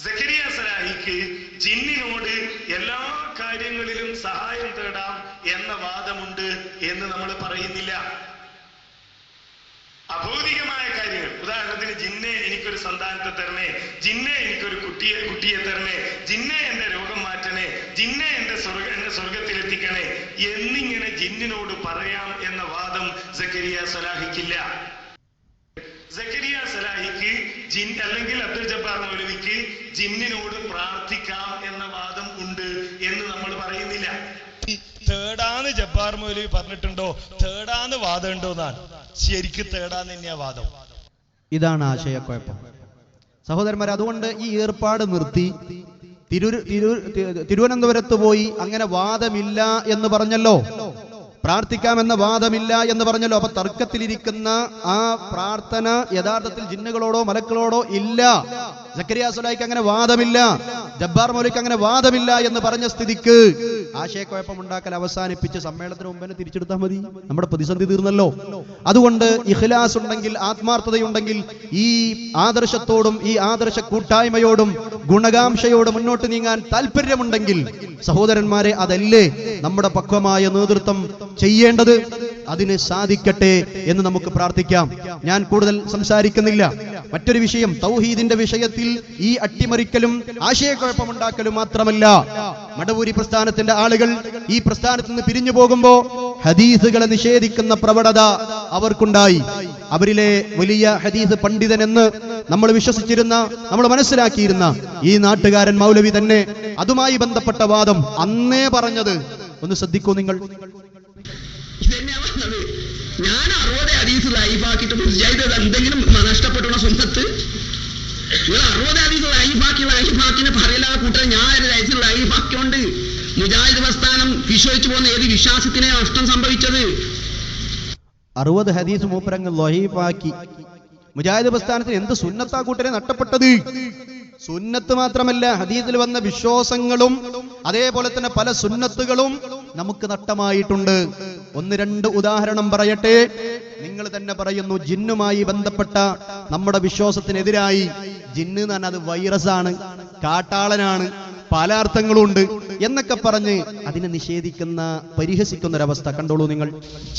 സക്കരിയ സലാഹിക്ക് ജിന്നിനോട് എല്ലാ കാര്യങ്ങളിലും സഹായം തേടാം എന്ന വാദമുണ്ട് എന്ന് നമ്മൾ പറയുന്നില്ല. അഭൗതികമായ കാര്യങ്ങൾ, ഉദാഹരണത്തിന് ജിന്നെ എനിക്കൊരു സന്താനത്തെ തരണേ, ജിന്നെ എനിക്കൊരു കുട്ടിയെ തരണേ, ജിന്നെ എന്റെ രോഗം മാറ്റണേ, ജിന്നെ എന്നെ സ്വർഗത്തിലെത്തിക്കണേ എന്നിങ്ങനെ ജിന്നിനോട് പറയാം എന്ന വാദം സക്കരിയ സലാഹിക്കില്ല. സക്കരിയ സലാഹിക്ക് അല്ലെങ്കിൽ അബ്ദുൽ ജബ്ബാർ മൗലവിക്ക് ജിന്നിനോട് പ്രാർത്ഥിക്കാം എന്ന വാദം ഉണ്ട് എന്ന് നമ്മൾ പറയുന്നില്ല. തേടാന്ന് ജബ്ബാർ മൗലവി പറഞ്ഞിട്ടുണ്ടോ? തേടാന്ന് വാദം ഉണ്ടോ എന്നാണ്. ശരിക്കും തേടാന്ന് തന്നെയാ വാദം. ഇതാണ് ആശയക്കുഴപ്പം സഹോദരന്മാരെ. അതുകൊണ്ട് ഈ ഏർപ്പാട് നിർത്തി തിരുവനന്തപുരത്ത് പോയി അങ്ങനെ വാദമില്ല എന്ന് പറഞ്ഞല്ലോ, പ്രാർത്ഥിക്കാമെന്ന വാദമില്ല എന്ന് പറഞ്ഞല്ലോ. അപ്പൊ തർക്കത്തിലിരിക്കുന്ന ആ പ്രാർത്ഥന യഥാർത്ഥത്തിൽ ജിന്നുകളോടോ മലക്കളോടോ ഇല്ല. സക്കരിയ സലാഹിക്ക് അങ്ങനെ വാദമില്ല, ജബ്ബാർ മൗലവിക്ക് അങ്ങനെ വാദമില്ല എന്ന് പറഞ്ഞ സ്ഥിതിക്ക് ആശയക്കുഴപ്പം ഉണ്ടാക്കൽ അവസാനിപ്പിച്ച് സമ്മേളനത്തിന് മുമ്പേ തിരിച്ചെടുത്താൽ മതി, നമ്മുടെ പ്രതിസന്ധി തീർന്നല്ലോ. അതുകൊണ്ട് ഇഖ്ലാസ് ഉണ്ടെങ്കിൽ, ആത്മാർത്ഥതയുണ്ടെങ്കിൽ, ഈ ആദർശത്തോടും ഈ ആദർശ കൂട്ടായ്മയോടും ഗുണകാംക്ഷയോട് മുന്നോട്ട് നീങ്ങാൻ താല്പര്യമുണ്ടെങ്കിൽ സഹോദരന്മാരെ, അതല്ലേ നമ്മുടെ പക്വമായ നേതൃത്വം ചെയ്യേണ്ടത്. അതിന് സാധിക്കട്ടെ എന്ന് നമുക്ക് പ്രാർത്ഥിക്കാം. ഞാൻ കൂടുതൽ സംസാരിക്കുന്നില്ല. മറ്റൊരു വിഷയം, തൗഹീദിന്റെ വിഷയത്തിൽ ഈ അട്ടിമറിക്കലും ആശയക്കുഴപ്പമുണ്ടാക്കലും മാത്രമല്ല, മടവൂരി പ്രസ്ഥാനത്തിന്റെ ആളുകൾ ഈ പ്രസ്ഥാനത്ത് നിന്ന് പിരിഞ്ഞു പോകുമ്പോ ഹദീസുകളെ നിഷേധിക്കുന്ന പ്രവണത അവർക്കുണ്ടായി. അവരിലെ വലിയ ഹദീസ് പണ്ഡിതൻ എന്ന് നമ്മൾ വിശ്വസിച്ചിരുന്ന, നമ്മൾ മനസ്സിലാക്കിയിരുന്ന ഈ നാട്ടുകാരൻ മൗലവി തന്നെ അതുമായി ബന്ധപ്പെട്ട വാദം അന്നേ പറഞ്ഞത് ഒന്ന് ശ്രദ്ധിക്കൂ നിങ്ങൾ. ഞാൻ 60 ഹദീസ് ലൈഫാക്കിയിട്ട് എന്തെങ്കിലും നഷ്ടപ്പെട്ടുള്ള സുന്നത്ത്, നിങ്ങൾ 60 ഹദീസ് ലൈഫാക്കിനെ പറയില്ല കൂട്ടർ. ഞാൻ ഒരു ഹദീസ് ലൈഫാക്കിയോണ്ട് മുജാഹിദ് പ്രസ്ഥാനം വിശ്വസിച്ചു പോകുന്ന ഏത് വിശ്വാസത്തിനെ നഷ്ടം സംഭവിച്ചത്? 60 ഹദീസ് മൂപ്പരങ്ങ് ലൈഫാക്കി. മുജാഹിദ് പ്രസ്ഥാനത്തിന് എന്ത് സുന്നത്താ കൂട്ടരെ നഷ്ടപ്പെട്ടത്? സുന്നത്ത് മാത്രമല്ല, ഹദീസിൽ വന്ന വിശ്വാസങ്ങളും അതേപോലെ തന്നെ പല സുന്നത്തുകളും നമുക്ക് നഷ്ടമായിട്ടുണ്ട്. 1-2 ഉദാഹരണം പറയട്ടെ. നിങ്ങൾ തന്നെ പറയുന്നു, ജിന്നുമായി ബന്ധപ്പെട്ട നമ്മുടെ വിശ്വാസത്തിനെതിരായി ജിന്ന് എന്ന് പറഞ്ഞാൽ അത് വൈറസാണ്, കാട്ടാളനാണ്, പല അർത്ഥങ്ങളുണ്ട് എന്നൊക്കെ പറഞ്ഞ് അതിനെ നിഷേധിക്കുന്ന, പരിഹസിക്കുന്ന ഒരവസ്ഥ കണ്ടോളൂ നിങ്ങൾ.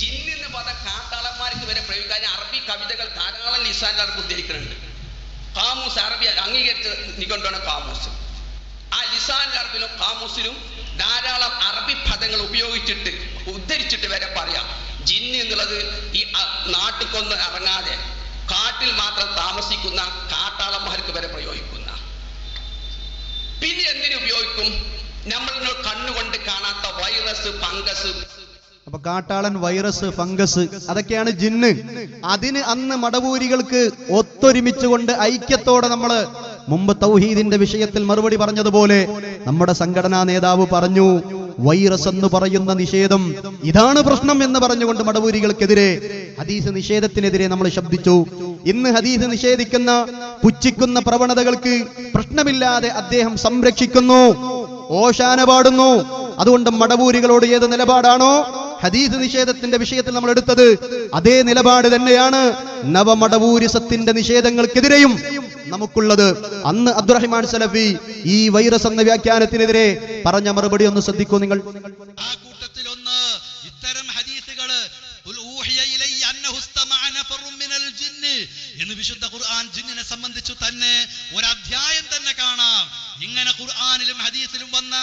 ജിന്ന് പദ കാട്ടാളന്മാർക്ക് വരെ പ്രയോഗിക്കാൻ അറബി കവിതകൾ ധാരാളം ലിസാനിൽ ഉദ്ധരിക്കുന്നുണ്ട്. കാമൂസ് അറബി അംഗീകരിച്ച് നികൊണ്ടാണ് കാമൂസ്. ആ ലിസാൻ അറബിലും കാമൂസിലും ധാരാളം അറബി പദങ്ങൾ ഉപയോഗിച്ചിട്ട് ഉദ്ധരിച്ചിട്ട് വരെ പറയാം ജിന്ന് എന്നുള്ളത് ഈ നാട്ടിക്കൊന്ന് ഇറങ്ങാതെ കാട്ടിൽ മാത്രം താമസിക്കുന്ന കാട്ടാളന്മാർക്ക് വരെ പ്രയോഗിക്കുന്ന, പിന്നെ എന്തിനു ഉപയോഗിക്കും? നമ്മൾ കണ്ണുകൊണ്ട് കാണാത്ത വൈറസ്, ഫംഗസ്. അപ്പൊ കാട്ടാളൻ, വൈറസ്, ഫംഗസ് അതൊക്കെയാണ് ജിന്ന്. അതിന് അന്ന് മടവൂരികൾക്ക് ഒത്തൊരുമിച്ചുകൊണ്ട് ഐക്യത്തോടെ നമ്മള് മുമ്പ് തൗഹീദിന്റെ വിഷയത്തിൽ മറുപടി പറഞ്ഞതുപോലെ നമ്മുടെ സംഘടനാ നേതാവ് പറഞ്ഞു, വൈറസ് എന്ന് പറയുന്ന നിഷേധം ഇതാണ് പ്രശ്നം എന്ന് പറഞ്ഞുകൊണ്ട് മടവൂരികൾക്കെതിരെ, ഹദീസ് നിഷേധത്തിനെതിരെ നമ്മൾ ശബ്ദിച്ചു. ഇന്ന് ഹദീസ് നിഷേധിക്കുന്ന, പുച്ഛിക്കുന്ന പ്രവണതകൾക്ക് പ്രശ്നമില്ലാതെ അദ്ദേഹം സംരക്ഷിക്കുന്നു, ഓശാന പാടുന്നു. അതുകൊണ്ട് മടവൂരികളോട് ഏത് നിലപാടാണോ ഹദീസ് നിഷേധത്തിന്റെ വിഷയത്തിൽ നമ്മൾ എടുത്തത്, അതേ നിലപാട് തന്നെയാണ് നവമടവൂരിസത്തിന്റെ നിഷേധങ്ങൾക്കെതിരെയും നമുക്കുള്ളത്. അന്ന് അബ്ദുറഹിമാൻ സലഫി ഈ വൈറസ് എന്ന വ്യാഖ്യാനത്തിനെതിരെ പറഞ്ഞ മറുപടി ഒന്ന് ശ്രദ്ധിക്കൂ നിങ്ങൾ. ആ കൂട്ടത്തിൽ ഒന്ന് ഇത്തരം ഹദീസുകള് എന്ന് വിശുദ്ധ ഖുർആൻ ജിന്നിനെ സംബന്ധിച്ചു തന്നെ ഒരധ്യായം തന്നെ കാണാം. ഇങ്ങനെ ഖുർആനിലും ഹദീസിലും വന്ന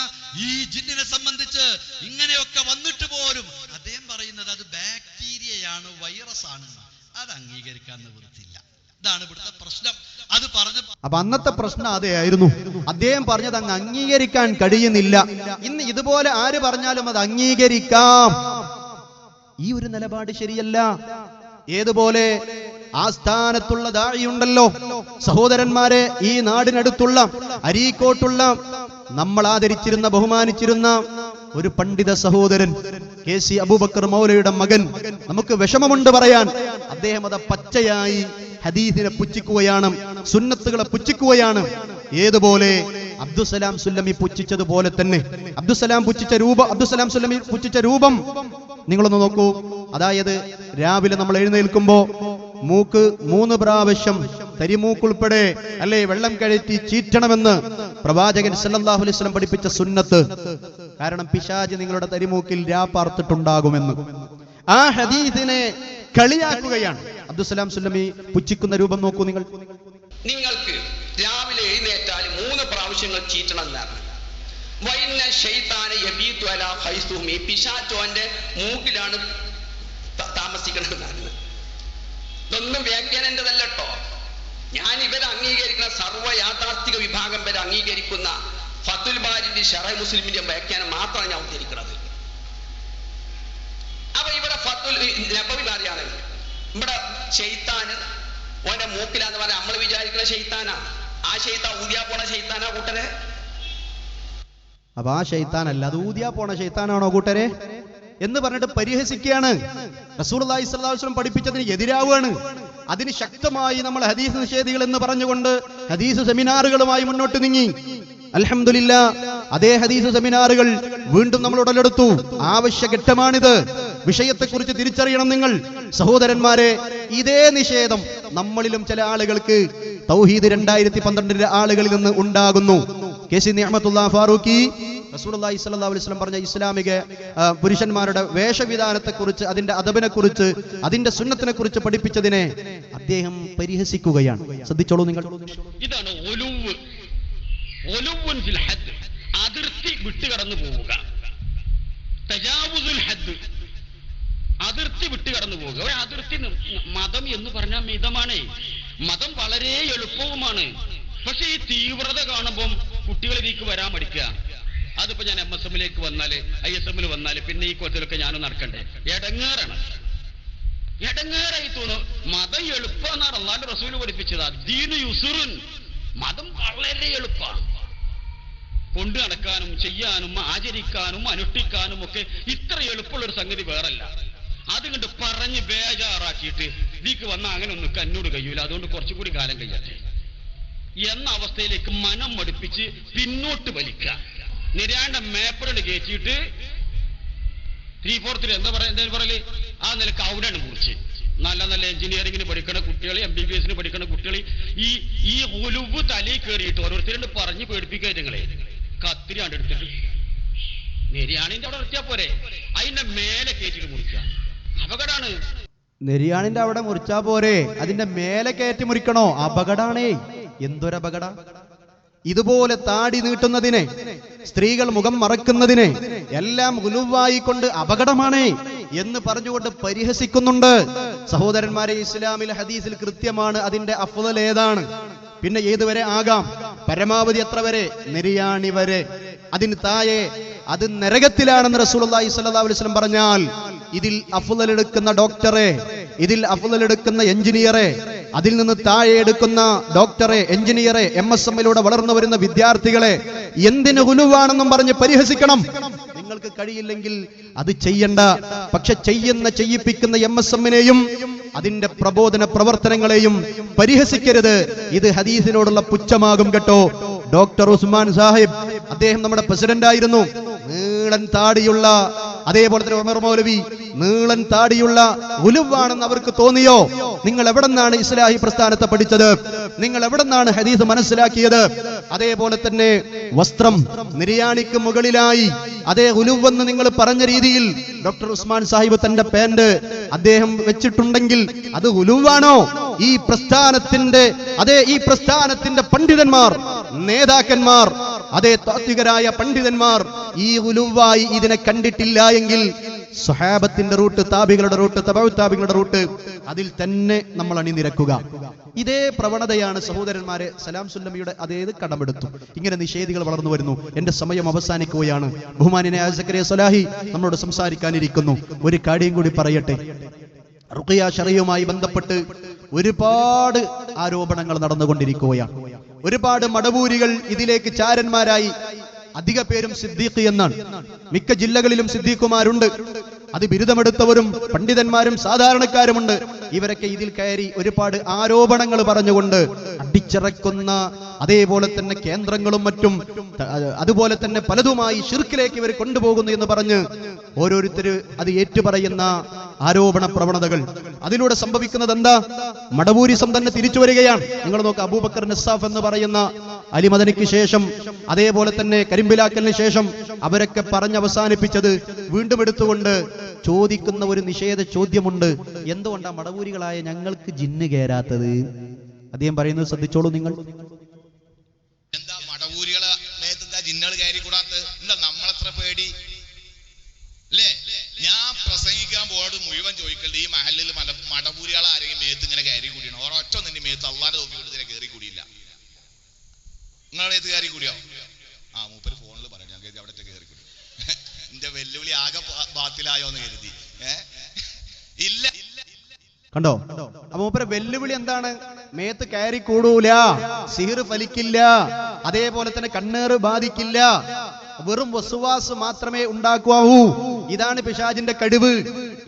ഈ ജിന്നിനെ സംബന്ധിച്ച് ഇങ്ങനെയൊക്കെ വന്നിട്ട് പോലും അദ്ദേഹം പറയുന്നത് അത് ബാക്ടീരിയയാണ്, വൈറസ് ആണ്. അത് അംഗീകരിക്കാൻ നിവൃത്തിയില്ല. ഇതാണ് ഇവിടുത്തെ പ്രശ്നം. അത് പറഞ്ഞ അപ്പൊ അന്നത്തെ പ്രശ്നം അതായിരുന്നു. അദ്ദേഹം പറഞ്ഞത് അങ്ങ് അംഗീകരിക്കാൻ കഴിയുന്നില്ല. ഇന്ന് ഇതുപോലെ ആര് പറഞ്ഞാലും അത് അംഗീകരിക്കാം. ഈ ഒരു നിലപാട് ശരിയല്ല. ഏതുപോലെ ആസ്ഥാനത്തുള്ള ദാഇയുണ്ടല്ലോ സഹോദരന്മാരെ, ഈ നാടിനടുത്തുള്ള അരീക്കോട്ടുള്ള നമ്മൾ ആദരിച്ചിരുന്ന, ബഹുമാനിച്ചിരുന്ന ഒരു പണ്ഡിത സഹോദരൻ KC അബൂബക്കർ മൗലയുടെ മകൻ, നമുക്ക് വിഷമമുണ്ട് പറയാൻ, അദ്ദേഹം അത് പച്ചയായി ഹദീസിനെ പുച്ഛിക്കുകയാണ്, സുന്നത്തുകളെ പുച്ഛിക്കുകയാണ്. ഏതുപോലെ അബ്ദുസലാം സുല്ലമി പുച്ഛിച്ചതുപോലെ തന്നെ അബ്ദുസലാം സുല്ലമി പുച്ഛിച്ച രൂപം നിങ്ങളൊന്ന് നോക്കൂ. അതായത് രാവിലെ നമ്മൾ എഴുന്നേൽക്കുമ്പോ മൂക്ക് 3 പ്രാവശ്യം തരിമൂക്കുൾപ്പെടെ അല്ലെ വെള്ളം കയറ്റി ചീറ്റണമെന്ന് പ്രവാചകൻ സല്ലല്ലാഹു അലൈഹി വസല്ലം പഠിപ്പിച്ച സുന്നത്ത്. കാരണം പിശാച് നിങ്ങളുടെ തരിമൂക്കിൽ രാപ്പാർത്തിട്ടുണ്ടാകുമെന്ന്. ആ ഹദീസിനെ കളിയാക്കുകയാണ്. അബ്ദുസലാം സുല്ലമി പുച്ഛിക്കുന്ന രൂപം നോക്കൂ നിങ്ങൾ. നിങ്ങൾക്ക് രാവിലെ എഴുന്നേറ്റാൽ 3 പ്രാവശ്യങ്ങൾ ചീറ്റണം എന്നാണ്. പിശാചോന്റെ മൂക്കിലാണ് താമസിക്കണമെന്നാണ്. ഇതൊന്നും വ്യാഖ്യാനേണ്ടതല്ലോ. ഞാൻ ഇവരെ അംഗീകരിക്കുന്ന സർവ്വ യാഥാർത്ഥിക വിഭാഗം വരെ അംഗീകരിക്കുന്ന ഫത്തുൽ ബാരിന്റെ ശറഹ് മുസ്ലിമിന്റെ വ്യാഖ്യാനം മാത്രമാണ് ഞാൻ ഉദ്ധരിക്കുന്നത്. അപ്പൊ ഇവിടെ ഫത്തുൽ നബവി പറയാണ്, ഇവിടെ ശൈത്താന് ഓന്റെ മൂക്കിലാന്ന് പറഞ്ഞാൽ നമ്മൾ വിചാരിക്കുന്ന ശൈത്താനാ. ആ ശൈത്താൻ ഊതിയാ പോണ ശൈത്താനാ കൂട്ടരെ? അപ്പൊ ആ ശൈത്താനല്ല, അത് ഊതിയാ പോണ ശൈത്താനാണോ കൂട്ടരെ എന്ന് പറഞ്ഞിട്ട് പരിഹസിക്കുകയാണ്. റസൂലുള്ളാഹി സ്വല്ലല്ലാഹു അലൈഹി വസല്ലം പഠിപ്പിച്ചതിന് എതിരാവുകയാണ്. അതിന് ശക്തമായി നമ്മൾ ഹദീസ് നിഷേധികൾ എന്ന് പറഞ്ഞുകൊണ്ട് ഹദീസ് സെമിനാറുകളുമായി മുന്നോട്ട് നീങ്ങി. അൽഹംദുലില്ലാ, അതേ ഹദീസ് സെമിനാറുകൾ വീണ്ടും നമ്മൾ ഉടലെടുത്തു. ആവശ്യഘട്ടമാണിത്. വിഷയത്തെക്കുറിച്ച് തിരിച്ചറിയണം നിങ്ങൾ സഹോദരന്മാരെ. ഇതേ നിഷേധം നമ്മളിലും ചില ആളുകൾക്ക് തൗഹീദ് 2012 ആളുകളിൽ നിന്ന് ഉണ്ടാകുന്നു. KC നിഅമത്തുല്ലാഹ് ഫാറൂഖി റസൂലുള്ളാഹി സ്വല്ലല്ലാഹു അലൈഹി വസല്ലം പറഞ്ഞ ഇസ്ലാമിക പുരുഷന്മാരുടെ വേഷവിധാനത്തെക്കുറിച്ച്, അതിന്റെ അദബിനെ കുറിച്ച്, അതിന്റെ സുന്നത്തിനെ കുറിച്ച് പഠിപ്പിച്ചതിനെ അദ്ദേഹം പരിഹസിക്കുകയാണ്. ശ്രദ്ധിച്ചോളൂ നിങ്ങൾ. ഇതാണ് അതിർത്തി വിട്ടുകടന്നു പോവുക. തജാവുസുൽ ഹദ്, അതിർത്തി വിട്ടുകടന്നു പോവുക. ഒരു അതിർത്തി. മതം എന്ന് പറഞ്ഞാൽ മിതമാണ്. മതം വളരെ എളുപ്പവുമാണ്. പക്ഷെ ഈ തീവ്രത കാണുമ്പം കുട്ടികളിലേക്ക് വരാൻ മടിക്കുക. അതിപ്പോ ഞാൻ MSMലേക്ക് വന്നാല്, ISMൽ വന്നാല്, പിന്നെ ഈ കൊച്ചിലൊക്കെ ഞാനും നടക്കണ്ടേ? എടങ്ങേറായി തോന്നും. മതം എളുപ്പമെന്നാണ് അല്ലാഹുവിന്റെ റസൂൽ പഠിപ്പിച്ചത്. ദീനു യുസ്റുൻ, മതം വളരെ എളുപ്പമാണ്. കൊണ്ടു നടക്കാനും ചെയ്യാനും ആചരിക്കാനും അനുഷ്ഠിക്കാനും ഒക്കെ ഇത്ര എളുപ്പമുള്ള ഒരു സംഗതി വേറല്ല. അതുകൊണ്ട് പറഞ്ഞ് ബേജാറാക്കിയിട്ട് ഇതിക്ക് വന്ന അങ്ങനെ ഒന്നും എന്നോട് കഴിയൂല, അതുകൊണ്ട് കുറച്ചുകൂടി കാലം കഴിയട്ടെ എന്ന അവസ്ഥയിലേക്ക് മനം മടുപ്പിച്ച് പിന്നോട്ട് വലിക്കുക. നിരാണ്ട മേപ്പറോട് കയറ്റിയിട്ട് 3/4 എന്താ പറയല്, ആ നിലക്ക് അവിടെയാണ് മുറിച്ച് നല്ല നല്ല എഞ്ചിനീയറിംഗിന് പഠിക്കുന്ന കുട്ടികൾ, MBBSന് പഠിക്കുന്ന കുട്ടികൾ ഈ ഒലുവ് തലയിൽ കയറിയിട്ട് ഓരോരുത്തരോട് പറഞ്ഞ് പേടിപ്പിക്കുക. നിങ്ങളെ കത്തിരി കണ്ടെടുത്തിട്ട് നെരിയാണിന്റെ അവിടെ നിർത്തിയാ പോരെ, അതിന്റെ മേലെ കയറ്റിട്ട് മുറിക്കുക. അപകടമാണ്. നെരിയാണിന്റെ അവിടെ മുറിച്ചാ പോരെ, അതിന്റെ മേലെ കയറ്റി മുറിക്കണോ? അപകടാണേ. എന്തൊരപകട! ഇതുപോലെ താടി നീട്ടുന്നതിനെ, സ്ത്രീകൾ മുഖം മറക്കുന്നതിനെ എല്ലാം ഗുലുവായിക്കൊണ്ട് അപകടമാണ് എന്ന് പറഞ്ഞുകൊണ്ട് പരിഹസിക്കുന്നുണ്ട്. സഹോദരന്മാരെ, ഇസ്ലാമിൽ ഹദീസിൽ കൃത്യമാണ് അതിന്റെ അഫ്ളൽ ഏതാണ്, പിന്നെ ഏതുവരെ ആകാം, പരമാവധി എത്ര വരെ, നിര്യാണി വരെ, അതിന് താഴെ അത് നരകത്തിലാണെന്ന് റസൂലുള്ളാഹി സ്വല്ലല്ലാഹു അലൈഹി വസല്ലം പറഞ്ഞാൽ ഇതിൽ അഫ്ളൽ എടുക്കുന്ന ഡോക്ടറെ, ഇതിൽ അഫ്ളൽ എടുക്കുന്ന എഞ്ചിനീയറെ, അതിൽ നിന്ന് താഴെ എടുക്കുന്ന ഡോക്ടറെ, എഞ്ചിനീയറെ, MSMലൂടെ വളർന്നു വരുന്ന വിദ്യാർത്ഥികളെ എന്തിന് ഗുലുവാണെന്നും പറഞ്ഞ് പരിഹസിക്കണം. നിങ്ങൾക്ക് കഴിയില്ലെങ്കിൽ അത് ചെയ്യണ്ട. പക്ഷെ ചെയ്യിപ്പിക്കുന്ന MSMനെയും അതിന്റെ പ്രബോധന പ്രവർത്തനങ്ങളെയും പരിഹസിക്കരുത്. ഇത് ഹദീസിനോടുള്ള പുച്ഛമാകും കേട്ടോ. ഡോക്ടർ ഉസ്മാൻ സാഹിബ്, അദ്ദേഹം നമ്മുടെ പ്രസിഡന്റ് ആയിരുന്നു. നീളൻ താടിയുള്ള, അതേപോലെ തന്നെ ഉമർ മൗലവി നീളൻ താടിയുള്ള ഉലുവാണെന്ന് അവർക്ക് തോന്നിയോ? നിങ്ങൾ എവിടെ നിന്നാണ് ഇസ്ലാഹി പ്രസ്ഥാനത്തെ പഠിച്ചത്? നിങ്ങൾ എവിടെ നിന്നാണ് ഹദീസ് മനസ്സിലാക്കിയത്? അതേപോലെ തന്നെ വസ്ത്രം നിര്യാണിക്ക് മുകളിലായി അതേ ഉലുവെന്ന് നിങ്ങൾ പറഞ്ഞ രീതിയിൽ ഡോക്ടർ ഉസ്മാൻ സാഹിബ് തന്റെ പാന്റ് അദ്ദേഹം വെച്ചിട്ടുണ്ടെങ്കിൽ അത് ഉലുവാണോ? ഈ പ്രസ്ഥാനത്തിന്റെ പണ്ഡിതന്മാർ, നേതാക്കന്മാർ, അതേ താത്വികരായ പണ്ഡിതന്മാർ ഈ ഉലുവായി ഇതിനെ കണ്ടിട്ടില്ല എങ്കിൽ സ്വഹാബത്തിന്റെ റൂട്ട്, താബികളുടെ റൂട്ട്, തബഉ താബികളുടെ റൂട്ട്, അതിൽ തന്നെ നമ്മൾ അണിനിരക്കുക. ഇതേ പ്രവണതയാണ് സഹോദരന്മാരെ സലാം സുല്ലമിയുടെ അതേത് കടമെടുത്തു. ഇങ്ങനെ നിഷേധികൾ വളർന്നു വരുന്നു. എന്റെ സമയം അവസാനിക്കുകയാണ്. ബഹുമാന്യനായ സക്കറിയ സ്വലാഹി നമ്മളോട് സംസാരിക്കാനിരിക്കുന്നു. ഒരു കാര്യം കൂടി പറയട്ടെ. റുഖിയ ശറിയുമായി ബന്ധപ്പെട്ട് ഒരുപാട് ആരോപണങ്ങൾ നടന്നുകൊണ്ടിരിക്കുകയാണ്. ഒരുപാട് മടവൂരികൾ ഇതിലേക്ക് ചാരന്മാരായി. അധിക പേരും സിദ്ദീഖ് എന്നാണ്. മിക്ക ജില്ലകളിലും സിദ്ദീഖുമാരുണ്ട്. അത് ബിരുദമെടുത്തവരും പണ്ഡിതന്മാരും സാധാരണക്കാരുമുണ്ട്. ഇവരൊക്കെ ഇതിൽ കയറി ഒരുപാട് ആരോപണങ്ങൾ പറഞ്ഞുകൊണ്ട് അടിച്ചിറക്കുന്ന, അതേപോലെ തന്നെ കേന്ദ്രങ്ങളും മറ്റും അതുപോലെ തന്നെ പലതുമായി ശിർക്കിലേക്ക് ഇവർ കൊണ്ടുപോകുന്നു എന്ന് പറഞ്ഞ് ഓരോരുത്തര് അത് ഏറ്റുപറയുന്ന ആരോപണ പ്രവണതകൾ. അതിലൂടെ സംഭവിക്കുന്നത് എന്താ? മടവൂരിസം തന്നെ തിരിച്ചു വരികയാണ്. നിങ്ങൾ നോക്ക്, അബൂബക്കർ നസ്സാഫ് എന്ന് പറയുന്ന അലിമദനിക്ക് ശേഷം, അതേപോലെ തന്നെ കരിമ്പിലാക്കലിന് ശേഷം അവരൊക്കെ പറഞ്ഞവസാനിപ്പിച്ചത് വീണ്ടും എടുത്തുകൊണ്ട് ചോദിക്കുന്ന ഒരു നിഷേധ ചോദ്യമുണ്ട്. എന്തുകൊണ്ടാ മടവൂരികളായ ഞങ്ങൾക്ക് ജിന്ന് കയറാത്തത്? അദ്ദേഹം പറയുന്നത് ശ്രദ്ധിച്ചോളൂ നിങ്ങൾ. എന്താ മടവൂരികളെ മേത്തെന്താ ജിന്നുകൾ കയറി കൂടാത്ത? എന്താ നമ്മളെത്ര പേടി അല്ലേ? ഞാൻ പ്രസംഗിക്കാൻ പോയത് മുഴുവൻ ചോദിക്കരുത്, ഈ മഹലിൽ മടവൂരികളെ ആരെങ്കിലും മേത്ത് ഇങ്ങനെ കയറി കൂടിയാണ്? ഒരൊറ്റ നിന്റെ മേത്ത് അള്ളാന്റെ നോക്കി ഇതിനെ കയറി കൂടിയില്ല. നിങ്ങളെ മേത്ത് കയറി കൂടിയോ? മൂപ്പര് ഫോണിൽ പറയാം, ഞാൻ കരുതി അവിടെ കയറി കൂടി. എന്റെ വെല്ലുവിളി ആകെ ബാത്തിലായോന്ന് കരുതി. ഇല്ല, കണ്ടോ? അപ്പൊ മൂപ്പരെ വെല്ലുവിളി എന്താണ്? മേത്ത് കയറി കൂടൂല, സിഹിർ ഫലിക്കില്ല, അതേപോലെ തന്നെ കണ്ണേറ് ബാധിക്കില്ല, വെറും വസ്വാസ് മാത്രമേ ഉണ്ടാക്കാവൂ, ഇതാണ് പിശാചിന്റെ കഴിവ്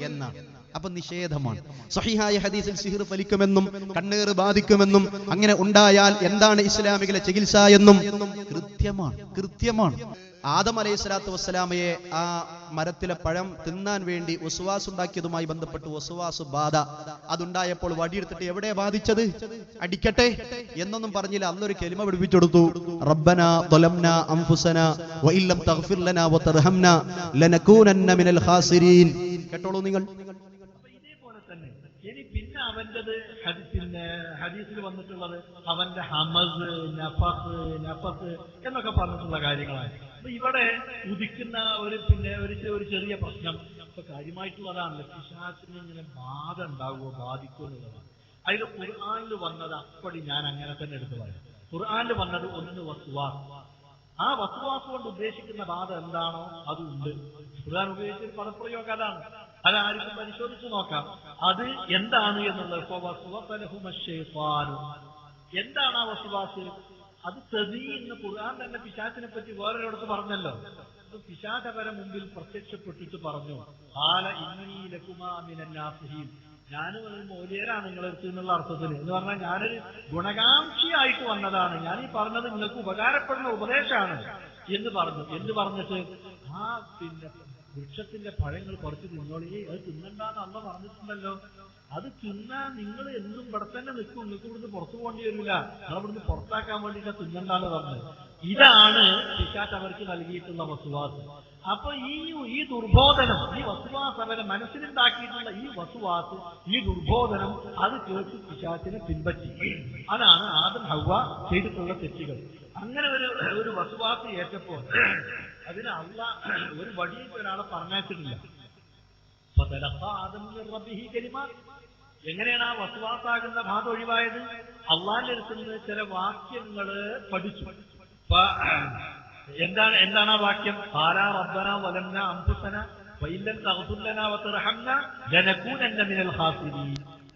എന്നാണ്. അപ്പൊ നിഷേധമാണ്. സഹിഹായ ഹദീസിൽ സിഹിർ ഫലിക്കുമെന്നും കണ്ണേറ് ബാധിക്കുമെന്നും അങ്ങനെ ഉണ്ടായാൽ എന്താണ് ഇസ്ലാമിക ചികിത്സ എന്നും കൃത്യമാണ്. ആദം അലൈഹി സ്വലാത്തു വസ്സലാമയെ ആ മരത്തിലെ പഴം തിന്നാൻ വേണ്ടി വസ്വാസ് ഉണ്ടാക്കിയതുമായി ബന്ധപ്പെട്ട് വസ്വാസ് ബാധ അതുണ്ടായപ്പോൾ വടിയെടുത്തിട്ട് എവിടെ ബാധിച്ചത്? അടിക്കട്ടെ എന്നൊന്നും പറഞ്ഞില്ല. അള്ളൊരു കലിമ പഠിപ്പിച്ചെടുത്തു. റബ്ബനാ ളലംനാ അൻഫുസനാ വഇല്ലം തഗ്ഫിർ ലനാ വതർഹംനാ ലനകൂനന്ന മിനൽ ഖാസിരീൻ. കേട്ടോളൂ നിങ്ങൾ. പിന്നെ അവന്റേത് ഹദീസിൽ വന്നിട്ടുള്ളത് അവന്റെ ഹമസ്, നഫസ് എന്നൊക്കെ പറഞ്ഞിട്ടുള്ള കാര്യങ്ങളാണ്. അപ്പൊ ഇവിടെ ഉദിക്കുന്ന ഒരു ചെറിയ പ്രശ്നം ഇപ്പൊ കാര്യമായിട്ടുള്ളതാണ്. പിശാചിന് ഇങ്ങനെ ബാധ ഉണ്ടാവുമോ, ബാധിക്കുമോ എന്നുള്ളതാണ്. അതിൽ ഖുർആനിൽ വന്നത് അപ്പടി ഞാൻ അങ്ങനെ തന്നെ എടുത്തു പറയാം. ഖുർആനിൽ വന്നത് ഒന്ന് വസ്വാസ്. ആ വസ്വാസ് കൊണ്ട് ഉദ്ദേശിക്കുന്ന ബാധ എന്താണോ അതുണ്ട്. ഖുർആൻ ഉപയോഗിച്ചൊരു പദപ്രയോഗം അതാണ്. അതാർക്കും പരിശോധിച്ചു നോക്കാം അത് എന്താണ് എന്നുള്ളത്. എന്താണ് ആ വസ്വാസ്? അത് തദീ എന്ന് ഖുർആൻ തന്നെ പിശാചിനെ പറ്റി വേറൊരിടത്ത് പറഞ്ഞല്ലോ. പിശാച് അവരെ മുമ്പിൽ പ്രത്യക്ഷപ്പെട്ടിട്ട് പറഞ്ഞു, ഞാനും ഒരു മൗലിയരാണ് നിങ്ങളെടുത്ത് എന്നുള്ള അർത്ഥത്തിൽ എന്ന് പറഞ്ഞാൽ ഞാനൊരു ഗുണകാംക്ഷിയായിട്ട് വന്നതാണ്, ഞാൻ ഈ പറഞ്ഞത് നിങ്ങൾക്ക് ഉപകാരപ്പെടുന്ന ഉപദേശമാണ് എന്ന് പറഞ്ഞു. എന്ത് പറഞ്ഞിട്ട് ആ വൃക്ഷത്തിന്റെ പഴങ്ങൾ കുറച്ച് തിന്നോളി, അത് തിന്നണ്ടാന്ന് അമ്മ പറഞ്ഞിട്ടുണ്ടല്ലോ, അത് തിന്നാൻ നിങ്ങൾ എന്നും ഇവിടെ തന്നെ നിൽക്കും, നിങ്ങൾക്ക് ഇവിടുന്ന് പുറത്തു പോകേണ്ടി വരില്ല, നിങ്ങൾ ഇവിടുന്ന് പുറത്താക്കാൻ വേണ്ടിയിട്ട് തിന്നണ്ടാന്ന് പറഞ്ഞത്. ഇതാണ് പിശാച് അവർക്ക് നൽകിയിട്ടുള്ള വസ്വാസ്. അപ്പൊ ഈ ദുർബോധനം, ഈ വസ്വാസ് അവരെ മനസ്സിലുണ്ടാക്കിയിട്ടുള്ള ഈ വസ്വാസ്, ഈ ദുർബോധനം അത് കേട്ട് പിശാചിനെ പിൻപറ്റി. അതാണ് ആദം ഹവ്വ ചെയ്തിട്ടുള്ള തെറ്റുകൾ. അങ്ങനെ ഒരു വസ്വാസ് ഏറ്റപ്പോൾ അതിന് അള്ളാഹ് ഒരു വടിയിട്ട് ഒരാളെ പറഞ്ഞയച്ചിട്ടില്ല. എങ്ങനെയാണ് ആ വസ്വാസാകുന്ന ബാധ ഒഴിവായത്? അള്ളാന്റെ അടുത്ത് നിന്ന് ചില വാക്യങ്ങള് പഠിച്ചു. എന്താണ് ആ വാക്യം? ഖാലാ റബ്ബനാ വലംനാ അൻഫുസനാ വഇല്ലം തഗ്ഫിർ ലനാ വതർഹംനാ ലനകൂനന്ന മിനൽ ഖാസിരീൻ.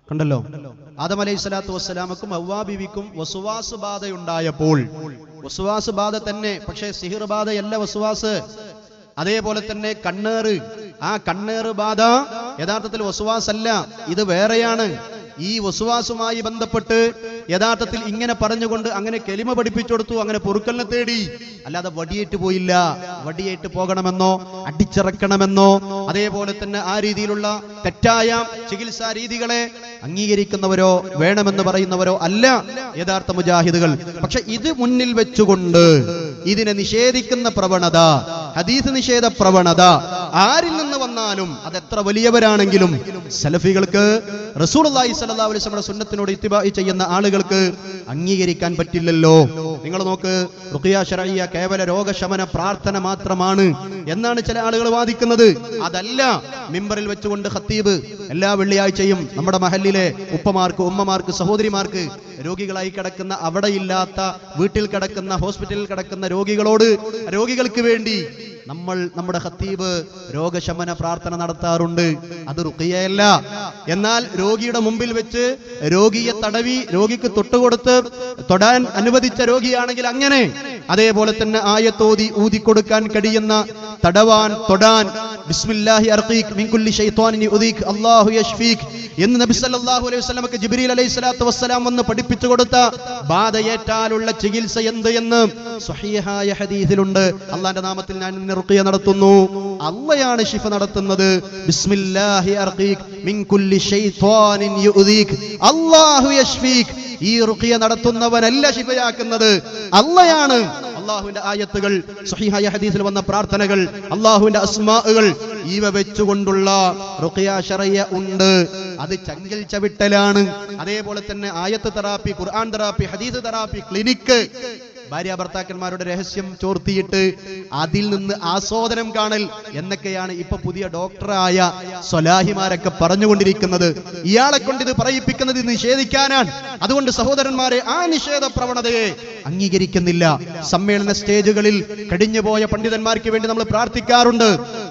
കണ്ടല്ലോ, ആദം അലൈഹിസ്സലാത്തു വസ്സലാമക്കും ഹവ്വാ ബീവിക്കും വസ്വാസ് ബാധയുണ്ടായപ്പോൾ, വസ്വാസ് ബാധ തന്നെ, പക്ഷേ സിഹിർ ബാധയല്ല വസ്വാസ്. അതേപോലെ തന്നെ കണ്ണേറ്, ആ കണ്ണേറ് ബാധ യഥാർത്ഥത്തിൽ വസ്വാസല്ല, ഇത് വേറെയാണ്. ഈ വസ്വാസുമായി ബന്ധപ്പെട്ട് യഥാർത്ഥത്തിൽ ഇങ്ങനെ പറഞ്ഞുകൊണ്ട് അങ്ങനെ കെലിമ പഠിപ്പിച്ചു കൊടുത്തു, അങ്ങനെ പൊറുക്കലിനെ തേടി, അല്ലാതെ വടിയേറ്റ് പോയില്ല. വടിയേറ്റ് പോകണമെന്നോ അടിച്ചിറക്കണമെന്നോ അതേപോലെ തന്നെ ആ രീതിയിലുള്ള തെറ്റായ ചികിത്സാ രീതികളെ അംഗീകരിക്കുന്നവരോ വേണമെന്ന് പറയുന്നവരോ അല്ല യഥാർത്ഥ മുജാഹിദുകൾ. പക്ഷെ ഇത് മുന്നിൽ വെച്ചുകൊണ്ട് ഇതിനെ നിഷേധിക്കുന്ന പ്രവണത, ഹദീസ് നിഷേധ പ്രവണത ആരിൽ നിന്ന് വന്നാലും അതെത്ര വലിയവരാണെങ്കിലും സലഫികൾക്ക്, റസൂലുള്ളാഹി സ്വല്ലല്ലാഹു അലൈഹി വസല്ലം സുന്നത്തിനോട് ഇത്തിബാഇ ചെയ്യുന്ന ആളുകൾക്ക് അംഗീകരിക്കാൻ പറ്റില്ലല്ലോ. നിങ്ങൾ നോക്ക്, റുഖിയ ശർഇയ്യ കേവല രോഗശമന പ്രാർത്ഥന മാത്രമാണ് എന്നാണ് ചില ആളുകൾ വാദിക്കുന്നത്. അതല്ല, മിമ്പറിൽ വെച്ചുകൊണ്ട് ഖത്തീബ് എല്ലാ വെള്ളിയാഴ്ചയും നമ്മുടെ മഹല്ലിലെ ഉപ്പമാർക്ക്, ഉമ്മമാർക്ക്, സഹോദരിമാർക്ക്, രോഗികളായി കിടക്കുന്ന, അവിടെയില്ലാത്ത വീട്ടിൽ കിടക്കുന്ന, ഹോസ്പിറ്റലിൽ കിടക്കുന്ന രോഗികൾക്ക് വേണ്ടി നമ്മുടെ ഖത്തീബ് രോഗശമന പ്രാർത്ഥന നടത്താറുണ്ട്. അത് റുഖിയയല്ല. എന്നാൽ രോഗിയുടെ മുമ്പിൽ വെച്ച് രോഗിയെ തടവി രോഗിക്ക് തൊട്ടുകൊടുത്ത് തൊടാൻ അനുവദിച്ച രോഗിയാണെങ്കിൽ അങ്ങനെ, അതേപോലെ തന്നെ ആയത്തോതി ഊതിക്കൊടുക്കാൻ കഴിയുന്ന, തൊടാൻ ബിസ്മില്ലാഹി അർഖീക് മിൻ കുല്ലി ശൈത്വാനിൻ യുദീക് അല്ലാഹു യശ്ഫീക് എന്ന് നബി സല്ലല്ലാഹു അലൈഹി വസല്ലമക്ക് ജിബ്രീൽ അലൈഹിസ്സലാത്തു വസ്സലാം വന്ന് പഠിപ്പിച്ചു കൊടുത്ത ബാധയേറ്റാലുള്ള ചികിത്സ എന്ത് എന്ന് സ്വഹീഹായ ഹദീസിലുണ്ട്. അല്ലാഹുവിന്റെ നാമത്തിൽ ഞാൻ ഇന്ന് റുഖിയ നടത്തുന്നു, അല്ലാഹുവാണ് ശിഫ നടത്തുന്നത്. ബിസ്മില്ലാഹി അർഖീക് മിൻ കുല്ലി ശൈത്വാനിൻ യുദീക് അല്ലാഹു യശ്ഫീക്. ഈ റുഖിയ നടത്തുന്നവനല്ല ശിഫയാക്കുന്നത്, അല്ലാഹുവാണ്. അല്ലാഹുവിന്റെ ആയത്തുകൾ, സ്വഹീഹായ ഹദീസിൽ വന്ന പ്രാർത്ഥനകൾ, അല്ലാഹുവിന്റെ അസ്മാഉകൾ, ഇവ വെച്ചുകൊണ്ടുള്ള റുഖിയ ശർഇയ്യ ഉണ്ട്. അത് ചങ്കിൽ ചവിട്ടലാണ്. അതേപോലെ തന്നെ ആയത്ത് തെറാപ്പി, ഖുർആൻ തെറാപ്പി, ഹദീസ് തെറാപ്പി, ക്ലിനിക്ക്, ഭാര്യ ഭർത്താക്കന്മാരുടെ രഹസ്യം ചോർത്തിയിട്ട് അതിൽ നിന്ന് ആസ്വാദനം കാണൽ എന്നൊക്കെയാണ് ഇപ്പൊ പുതിയ ഡോക്ടറായ സ്വലാഹിമാരൊക്കെ പറഞ്ഞുകൊണ്ടിരിക്കുന്നത്. ഇയാളെ കൊണ്ട് ഇത് പറയിപ്പിക്കുന്നത് നിഷേധിക്കാനാണ്. അതുകൊണ്ട് സഹോദരന്മാരെ, ആ നിഷേധ പ്രവണതയെ അംഗീകരിക്കുന്നില്ല. സമ്മേളന സ്റ്റേജുകളിൽ കഴിഞ്ഞുപോയ പണ്ഡിതന്മാർക്ക് വേണ്ടി നമ്മൾ പ്രാർത്ഥിക്കാറുണ്ട്.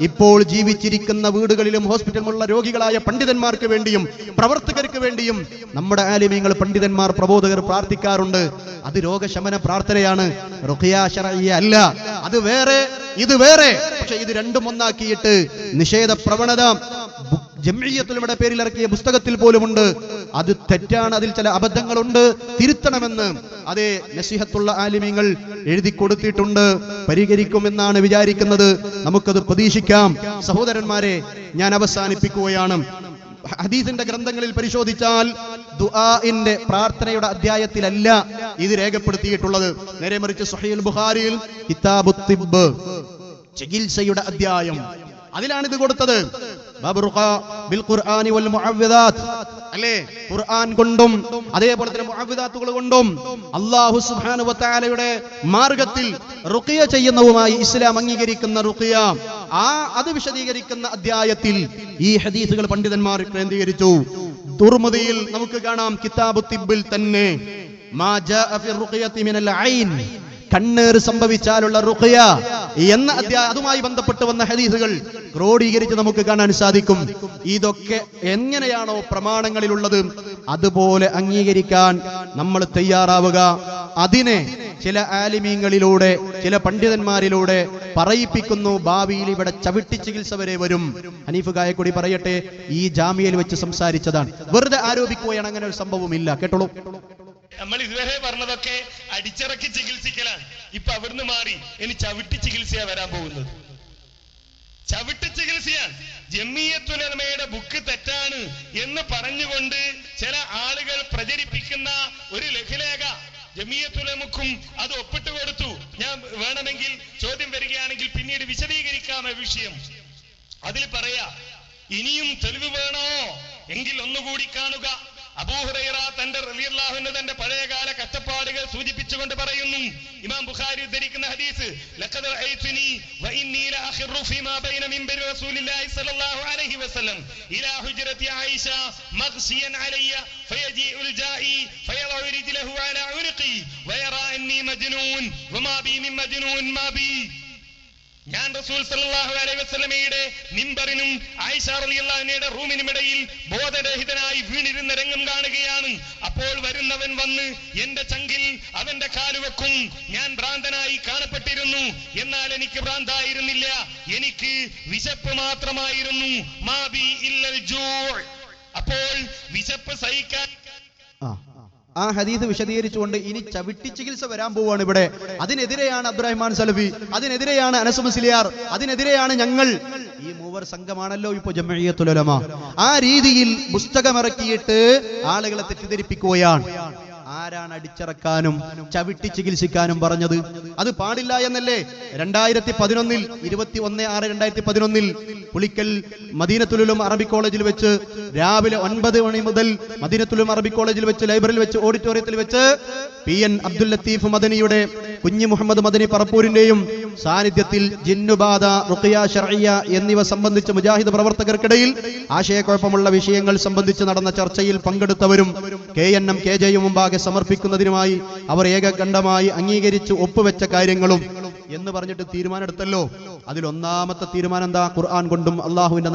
ഇപ്പോൾ ജീവിച്ചിരിക്കുന്ന വീടുകളിലും ഹോസ്പിറ്റലിലുള്ള രോഗികളായ പണ്ഡിതന്മാർക്ക് വേണ്ടിയും പ്രവർത്തകർക്ക് വേണ്ടിയും നമ്മുടെ ആലിമീങ്ങൾ, പണ്ഡിതന്മാർ, പ്രബോധകർ പ്രാർത്ഥിക്കാറുണ്ട്. അത് രോഗശമന പ്രാർത്ഥനയാണ്, റുഖിയ ശർഇയ്യ അല്ല. അത് വേറെ, ഇത് വേറെ. പക്ഷെ ഇത് രണ്ടും ഒന്നാക്കിയിട്ട് നിഷേധ പ്രവണത ജംഇയ്യത്തുലമയുടെ പേരിൽ ഇറക്കിയ പുസ്തകത്തിൽ പോലുമുണ്ട്. അത് തെറ്റാണ്, അതിൽ ചില അബദ്ധങ്ങളുണ്ട്, തിരുത്തണമെന്ന് അതേ നസിഹത്തുള്ള ആലിമീങ്ങൾ എഴുതി കൊടുത്തിട്ടുണ്ട്. പരിഹരിക്കുമെന്നാണ് വിചാരിക്കുന്നത്. നമുക്കത് പ്രതീക്ഷിക്കാം. സഹോദരന്മാരെ, ഞാൻ അവസാനിപ്പിക്കുകയാണ്. ഹദീസിന്റെ ഗ്രന്ഥങ്ങളിൽ പരിശോധിച്ചാൽ ദുആഇന്റെ പ്രാർത്ഥനയുടെ അധ്യായത്തിലല്ല ഇത് രേഖപ്പെടുത്തിയിട്ടുള്ളത്. നേരെ മറിച്ച് സ്വഹീഹുൽ ബുഖാരിയിൽ കിതാബുത് തിബ്ബ്, ചികിത്സയുടെ അധ്യായം, അതിലാണ് ഇത് കൊടുത്തത്. ബാബു റുഖ ബിൽ ഖുർആനി വൽ മുഅവ്വിദാത്ത്, അല്ലേ? ഖുർആൻ കൊണ്ടും അതേപോലെ തന്നെ മുഅവ്വിദാത്തുകൾ കൊണ്ടും അല്ലാഹു സുബ്ഹാനഹു വ തആലയുടെ മാർഗത്തിൽ റുഖിയ ചെയ്യുന്നതുമായി ഇസ്ലാം അംഗീകരിക്കുന്ന റുഖിയ, അത് വിശദീകരിക്കുന്ന അധ്യായത്തിൽ ഈ ഹദീസുകൾ പണ്ഡിതന്മാർ കേന്ദ്രീകരിച്ചു. തുർമുദിയിൽ നമുക്ക് കാണാം, കിതാബു തിബ്ബിൽ തന്നെ മാ ജാഅ ഫി റുഖിയതി മിനൽ ഐൻ, കണ്ണേറ് സംഭവിച്ചാലുള്ള റുഖിയ എന്ന അധ്യായം, അതുമായി ബന്ധപ്പെട്ട് വന്ന ഹദീസുകൾ ക്രോഡീകരിച്ച് നമുക്ക് കാണാൻ സാധിക്കും. ഇതൊക്കെ എങ്ങനെയാണോ പ്രമാണങ്ങളിലുള്ളത് അതുപോലെ അംഗീകരിക്കാൻ നമ്മൾ തയ്യാറാവുക. അതിനെ ചില ആലിമീങ്ങളിലൂടെ, ചില പണ്ഡിതന്മാരിലൂടെ പറയിപ്പിക്കുന്നു. ഭാവിയിൽ ഇവിടെ ചവിട്ടി ചികിത്സ വരെ വരും. ഹനീഫ് കായക്കൊടി പറയട്ടെ, ഈ ജാമ്യയിൽ വെച്ച് സംസാരിച്ചതാണ്, വെറുതെ ആരോപിക്കുകയാണ്. അങ്ങനെ ഒരു സംഭവമില്ല. കേട്ടോളൂ. നമ്മൾ ഇതുവരെ പറഞ്ഞതൊക്കെ അടിച്ചിറക്കി ചികിത്സിക്കലാണ്. ഇപ്പൊ അവിടുന്ന് മാറി ഇനി ചവിട്ടി ചികിത്സയാ വരാൻ പോകുന്നത്. ചവിട്ടി ചികിത്സയാണ്. ജംഇയ്യത്തുലമയുടെ ബുക്ക് തെറ്റാണ് എന്ന് പറഞ്ഞുകൊണ്ട് ചില ആളുകൾ പ്രചരിപ്പിക്കുന്ന ഒരു ലഘുലേഖ ജംഇയ്യത്തുലമക്കും അത് ഒപ്പിട്ട് കൊടുത്തു. ഞാൻ വേണമെങ്കിൽ ചോദ്യം വരികയാണെങ്കിൽ പിന്നീട് വിശദീകരിക്കാം വിഷയം. അതിൽ പറയാ, ഇനിയും തെളിവ് വേണോ എങ്കിൽ ഒന്നുകൂടി കാണുക. അബൂ ഹുറൈറ തന്റെ റളിയല്ലാഹു അൻഹു തന്റെ പഴയകാല കഷ്ടപ്പാടുകൾ സൂചിപ്പിച്ചുകൊണ്ട് പറയുന്നു. ഇമാം ബുഖാരി ഉദ്ധരിക്കുന്ന ഹദീസ്, ലഖദ് റഅയ്തുനി വഇന്നി ലഅഖിറു ഫീമാ ബൈന മിൻബരി റസൂലില്ലാഹി സ്വല്ലല്ലാഹു അലൈഹി വസല്ലം ഇലാ ഹുജ്റതി ആയിഷ മഗ്ശിയൻ അലയ്യ ഫയജീഉൽ ജാഇ ഫയദഉ രിജ്ലഹു അലാ ഉനുഖി വയറാ അന്നി മജ്നൂൻ വമാ ബി മിൻ മജ്നൂൻ മാ ബി. ഞാൻ റസൂൽ സല്ലല്ലാഹു അലൈഹി വസല്ലമയുടെ മിമ്പറിനും ആയിഷ റളിയല്ലാഹു അൻഹയുടെ റൂമിനുമിടയിൽ ബോധരഹിതനായി വീണിരുന്ന രംഗം കാണുകയാണ്. അപ്പോൾ വരുന്നവൻ വന്ന് എന്റെ ചങ്കിൽ അവന്റെ കാലുവെക്കും. ഞാൻ ഭ്രാന്തനായി കാണപ്പെട്ടിരുന്നു, എന്നാൽ എനിക്ക് ഭ്രാന്തായിരുന്നില്ല, എനിക്ക് വിശപ്പ് മാത്രമായിരുന്നു. മാബി ഇല്ലൽ ജൂ. അപ്പോൾ വിശപ്പ് സഹിക്കാൻ ആ ഹദീസ് വിശദീകരിച്ചുകൊണ്ട് ഇനി ചവിട്ടി ചികിത്സ വരാൻ പോവാണ് ഇവിടെ. അതിനെതിരെയാണ് അബ്ദുറഹ്മാൻ സലഫി, അതിനെതിരെയാണ് അനസ് മുസ്ലിയാർ, അതിനെതിരെയാണ് ഞങ്ങൾ. ഈ മൂവർ സംഘമാണല്ലോ ഇപ്പൊ ജംഇയ്യത്തുൽ ഉലമ. ആ രീതിയിൽ പുസ്തകമിറക്കിയിട്ട് ആളുകളെ തെറ്റിദ്ധരിപ്പിക്കുകയാണ്. ആരാണ് അടിച്ചിറക്കാനും ചവിട്ടി ചികിത്സിക്കാനും പറഞ്ഞത്? അത് പാടില്ല എന്നല്ലേ 2011 21/6/2011 പുളിക്കൽ മദീനത്തുൽ ഉലൂം അറബിക് കോളേജിൽ വെച്ച് രാവിലെ 9 മണി മുതൽ മദീനത്തുൽ ഉലൂം അറബിക് കോളേജിൽ വെച്ച് ലൈബ്രറിയിൽ വെച്ച് ഓഡിറ്റോറിയത്തിൽ വെച്ച് PN അബ്ദുൽ ലത്തീഫ് മദനിയുടെ കുഞ്ഞി മുഹമ്മദ് മദനി പറപ്പൂരിന്റെയും സാന്നിധ്യത്തിൽ ജിന്നുബാധ, റുഖിയ ശർഇയ്യ എന്നിവ സംബന്ധിച്ച് മുജാഹിദ് പ്രവർത്തകർക്കിടയിൽ ആശയക്കുഴപ്പമുള്ള വിഷയങ്ങൾ സംബന്ധിച്ച് നടന്ന ചർച്ചയിൽ പങ്കെടുത്തവരും KNM KJയും മുമ്പാകെ സമർപ്പിക്കുന്നതിനുമായി അവർ ഏകകണ്ഠമായി അംഗീകരിച്ച് ഒപ്പുവെച്ച കാര്യങ്ങളും എന്ന് പറഞ്ഞിട്ട് തീരുമാനമെടുത്തല്ലോ. അതിലൊന്നാമത്തെ തീരുമാനം എന്താ? ഖുർആൻ കൊണ്ടും അള്ളാഹുവിന്റെ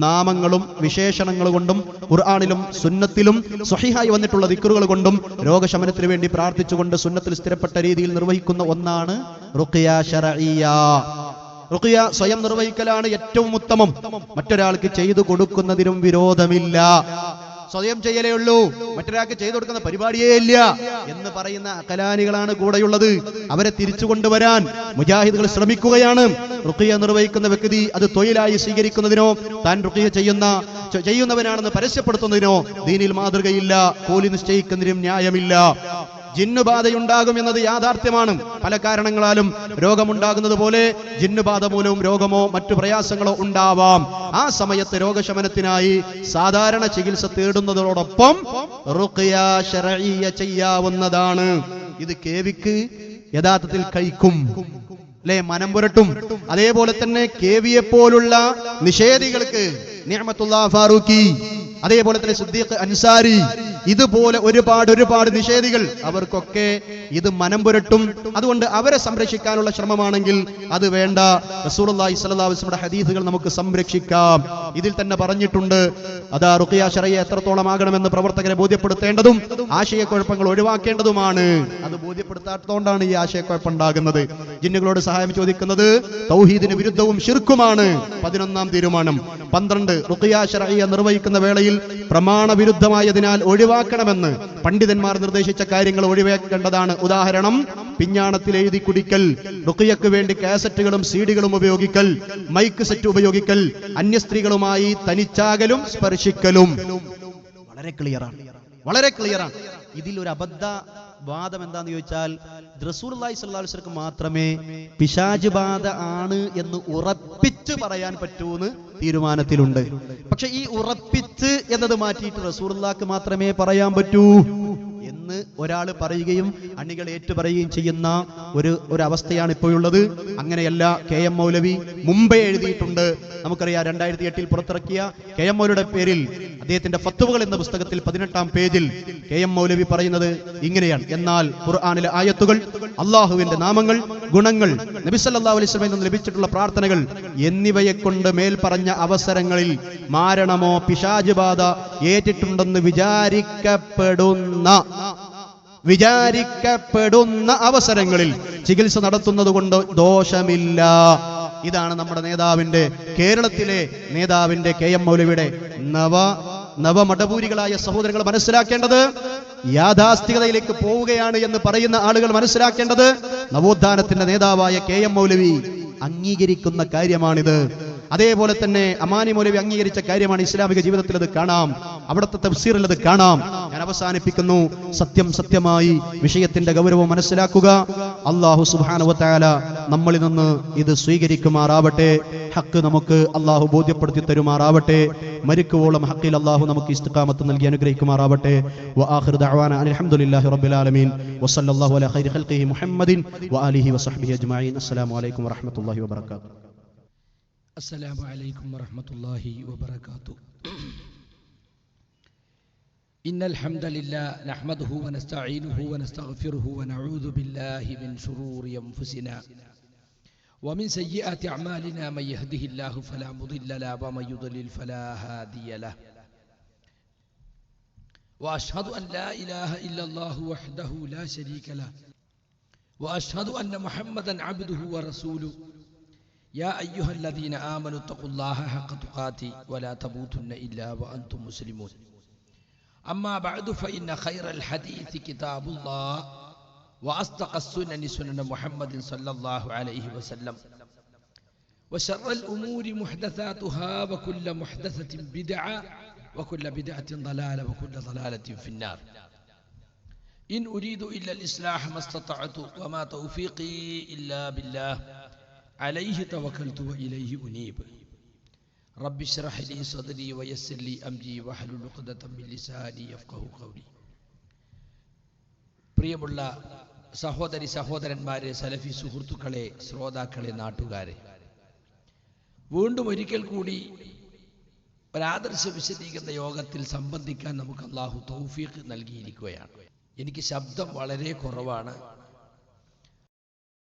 നാമങ്ങളും വിശേഷണങ്ങൾ കൊണ്ടും ഖുർആനിലും സുന്നത്തിലും സ്വഹീഹായി വന്നിട്ടുള്ള ദിക്റുകൾ കൊണ്ടും രോഗശമനത്തിന് വേണ്ടി പ്രാർത്ഥിച്ചുകൊണ്ട് സുന്നത്തിൽ സ്ഥിരപ്പെട്ട രീതിയിൽ നിർവഹിക്കുന്ന ഒന്നാണ് റുഖിയ ശർഇയ്യ. റുഖിയ സ്വയം നിർവഹിക്കലാണ് ഏറ്റവും ഉത്തമം. മറ്റൊരാൾക്ക് ചെയ്തു കൊടുക്കുന്നതിനും വിരോധമില്ല. സ്വയം ചെയ്യലേ ഉള്ളൂ, മറ്റൊരാൾക്ക് ചെയ്തു കൊടുക്കുന്ന പരിപാടിയേ ഇല്ല എന്ന് പറയുന്ന അഖലാനികളാണ് കൂടെയുള്ളത്. അവരെ തിരിച്ചു കൊണ്ടുവരാൻ മുജാഹിദുകൾ ശ്രമിക്കുകയാണ്. റുഖിയ നിർവഹിക്കുന്ന വ്യക്തി അത് തൊഴിലായി സ്വീകരിക്കുന്നതിനോ താൻ റുഖിയ ചെയ്യുന്നവനാണെന്ന് പരസ്യപ്പെടുത്തുന്നതിനോ ദീനിൽ മാതൃകയില്ല. കൂലി നിശ്ചയിക്കുന്നതിനും ന്യായമില്ല. ജിന്നുബാധയുണ്ടാകും എന്നത് യാഥാർത്ഥ്യമാണ്. പല കാരണങ്ങളാലും രോഗമുണ്ടാകുന്നത് പോലെ ജിന്നുബാധ മൂലവും രോഗമോ മറ്റു പ്രയാസങ്ങളോ ഉണ്ടാവാം. ആ സമയത്ത് രോഗശമനത്തിനായി സാധാരണ ചികിത്സ തേടുന്നതോടൊപ്പം റുഖിയ ശർഇയ്യ ചെയ്യാവുന്നതാണ്. ഇത് കേവിക്ക് യഥാർത്ഥത്തിൽ കഴിക്കും, അല്ലെ, മനം പുരട്ടും. അതേപോലെ തന്നെ കേവിയെ പോലുള്ള നിഷേധികൾക്ക് നിഅമത്തുല്ലാ ഫാറൂഖി, അതേപോലെ തന്നെ സിദ്ദീഖ് അൻസാരി, ഇതുപോലെ ഒരുപാട് നിഷേധികൾ, അവർക്കൊക്കെ ഇത് മനം പുരട്ടും. അതുകൊണ്ട് അവരെ സംരക്ഷിക്കാനുള്ള ശ്രമമാണെങ്കിൽ അത് വേണ്ട. റസൂലുള്ളാഹി സ്വല്ലല്ലാഹു അലൈഹി വസല്ലമയുടെ ഹദീസുകൾ നമുക്ക് സംരക്ഷിക്കാം. ഇതിൽ തന്നെ പറഞ്ഞിട്ടുണ്ട്. അതാ റുഖിയ ശർഇയ്യ എത്രത്തോളം ആകണമെന്ന് പ്രവർത്തകരെ ബോധ്യപ്പെടുത്തേണ്ടതും ആശയക്കുഴപ്പങ്ങൾ ഒഴിവാക്കേണ്ടതുമാണ്. അത് ബോധ്യപ്പെടുത്താത്തതുകൊണ്ടാണ് ഈ ആശയക്കുഴപ്പം ഉണ്ടാകുന്നത്. ജിന്നുകളോട് സഹായം ചോദിക്കുന്നത് തൗഹീദിന് വിരുദ്ധവും ശിർക്കുമാണ്. 11ാം തീരുമാനം. 12 റുഖിയ ശർഇയ്യ നിർവഹിക്കുന്ന വേളയിൽ പ്രമാണവിരുദ്ധമായതിനാൽ ഒഴിവാക്കണമെന്ന് പണ്ഡിതന്മാർ നിർദ്ദേശിച്ച കാര്യങ്ങൾ ഒഴിവാക്കേണ്ടതാണ്. ഉദാഹരണം, പിഞ്ഞാണത്തിൽ എഴുതി കുടിക്കൽ, റുഖിയക്ക് വേണ്ടി കാസറ്റുകളും സീഡികളും ഉപയോഗിക്കൽ, മൈക്ക് സെറ്റ് ഉപയോഗിക്കൽ, അന്യസ്ത്രീകളുമായി തനിച്ചാകലും സ്പർശിക്കലും. വളരെ ക്ലിയറാണ്. ഇതിൽ ഒരു അബദ്ധ വാദം എന്താന്ന് ചോദിച്ചാൽ, റസൂലുള്ളാഹി സ്വല്ലല്ലാഹു അലൈഹി വസല്ലം മാത്രമേ പിശാച് ബാധ ആണ് എന്ന് ഉറപ്പിച്ച് പറയാൻ പറ്റൂന്ന് തീരുമാനത്തിലുണ്ട്. പക്ഷെ ഈ ഉറപ്പിച്ച് എന്നത് മാറ്റിയിട്ട് റസൂലുള്ളാഹിക്ക് മാത്രമേ പറയാൻ പറ്റൂ എന്ന് ഒരാൾ പറയുകയും അണികൾ ഏറ്റുപറയുകയും ചെയ്യുന്ന ഒരു അവസ്ഥയാണ് ഇപ്പോഴുള്ളത്. അങ്ങനെയല്ല. KM മൗലവി മുമ്പേ എഴുതിയിട്ടുണ്ട്. നമുക്കറിയാം 2008 പുറത്തിറക്കിയ KM മൗലവിയുടെ പേരിൽ അദ്ദേഹത്തിന്റെ ഫത്വകൾ എന്ന പുസ്തകത്തിൽ 18ാം പേജിൽ KM മൗലവി പറയുന്നത് ഇങ്ങനെയാണ്: എന്നാൽ ഖുർആനിലെ ആയത്തുകൾ, അള്ളാഹുവിന്റെ നാമങ്ങൾ, ഗുണങ്ങൾ, നബി സല്ലല്ലാഹു അലൈഹി വസല്ലമയിൽ നിന്ന് ലഭിച്ചിട്ടുള്ള പ്രാർത്ഥനകൾ എന്നിവയെ കൊണ്ട് മേൽ പറഞ്ഞ അവസരങ്ങളിൽ മാരണമോ പിശാച് ബാധ ഏറ്റിട്ടുണ്ടെന്ന് വിചാരിക്കപ്പെടുന്ന അവസരങ്ങളിൽ ചികിത്സ നടത്തുന്നത് കൊണ്ട് ദോഷമില്ല. ഇതാണ് നമ്മുടെ നേതാവിന്റെ, കേരളത്തിലെ നേതാവിന്റെ KM മൗലവിയുടെ നവമടപൂരികളായ സഹോദരങ്ങൾ മനസ്സിലാക്കേണ്ടത്. യാഥാസ്ഥികതയിലേക്ക് പോവുകയാണ് എന്ന് പറയുന്ന ആളുകൾ മനസ്സിലാക്കേണ്ടത്, നവോത്ഥാനത്തിന്റെ നേതാവായ KM മൗലവി അംഗീകരിക്കുന്ന കാര്യമാണിത്. അതേപോലെ തന്നെ അമാനി മൗലവി അംഗീകരിച്ച കാര്യമാണ്. ഇസ്ലാമിക ജീവിതത്തിൽ അത് കാണാം, അവിടുത്തെ തഫ്സീറിൽ അത് കാണാം. ഞാൻ അവസാനിപ്പിക്കുന്നു. സത്യം സത്യമായി വിഷയത്തിന്റെ ഗൗരവം മനസ്സിലാക്കുക. അല്ലാഹു സുബ്ഹാനഹു വ തആല നമ്മളിൽ നിന്ന് ഇത് സ്വീകരിക്കുമാറാവട്ടെ. ഹക്ക് നമുക്ക് അല്ലാഹു ബോധ്യപ്പെടുത്തി തരുമാറാവട്ടെ. മരിക്കുവോളം ഹക്കിൽ അല്ലാഹു നമുക്ക് ഇസ്തിഖാമത്ത് നൽകി അനുഗ്രഹിക്കുമാറാവട്ടെ. വആഖിറു ദഅവാന അൽഹംദുലില്ലാഹി റബ്ബിൽ ആലമീൻ വസല്ലല്ലാഹു അലാ ഖൈരി ഖൽഖിഹി മുഹമ്മദിൻ വആലിഹി വസഹ്ബിഹി അജ്മഈൻ. അസ്സലാമു അലൈക്കും വറഹ്മത്തുള്ളാഹി വബറകാതുഹു. السلام عليكم ورحمة الله وبركاته. إن الحمد لله نحمده ونستعينه ونستغفره ونعوذ بالله من شرور أنفسنا ومن سيئات أعمالنا. من يهده الله فلا مضل له ومن يضلل فلا هادي له. وأشهد أن لا إله إلا الله وحده لا شريك له وأشهد أن محمدا عبده ورسوله. يا أيها الذين آمنوا اتقوا الله حق تقاته ولا تموتن إلا وأنتم مسلمون. أما بعد فإن خير الحديث كتاب الله وأصدق السنن سنن محمد صلى الله عليه وسلم وشر الأمور محدثاتها وكل محدثة بدعة وكل بدعة ضلالة وكل ضلالة في النار. إن أريد إلا الإصلاح ما استطعت وما توفيقي إلا بالله عليه توكلت وإليه أنيب. رب اشرح لي صدري ويسر لي أمري واحلل عقدة من لساني يفقهوا قولي. പ്രിയമുള്ള സഹോദരി സഹോദരന്മാരെ, സലഫി സുഹൃത്തുക്കളെ, ശ്രോതാക്കളെ, നാട്ടുകാരെ, വീണ്ടും ഒരിക്കൽ കൂടി ഒരാദർശ വിശദീകരണ യോഗത്തിൽ സംബന്ധിക്കാൻ നമുക്ക് അല്ലാഹു തൗഫീഖ് നൽകിയിരിക്കുകയാണ്. എനിക്ക് ശബ്ദം വളരെ കുറവാണ്.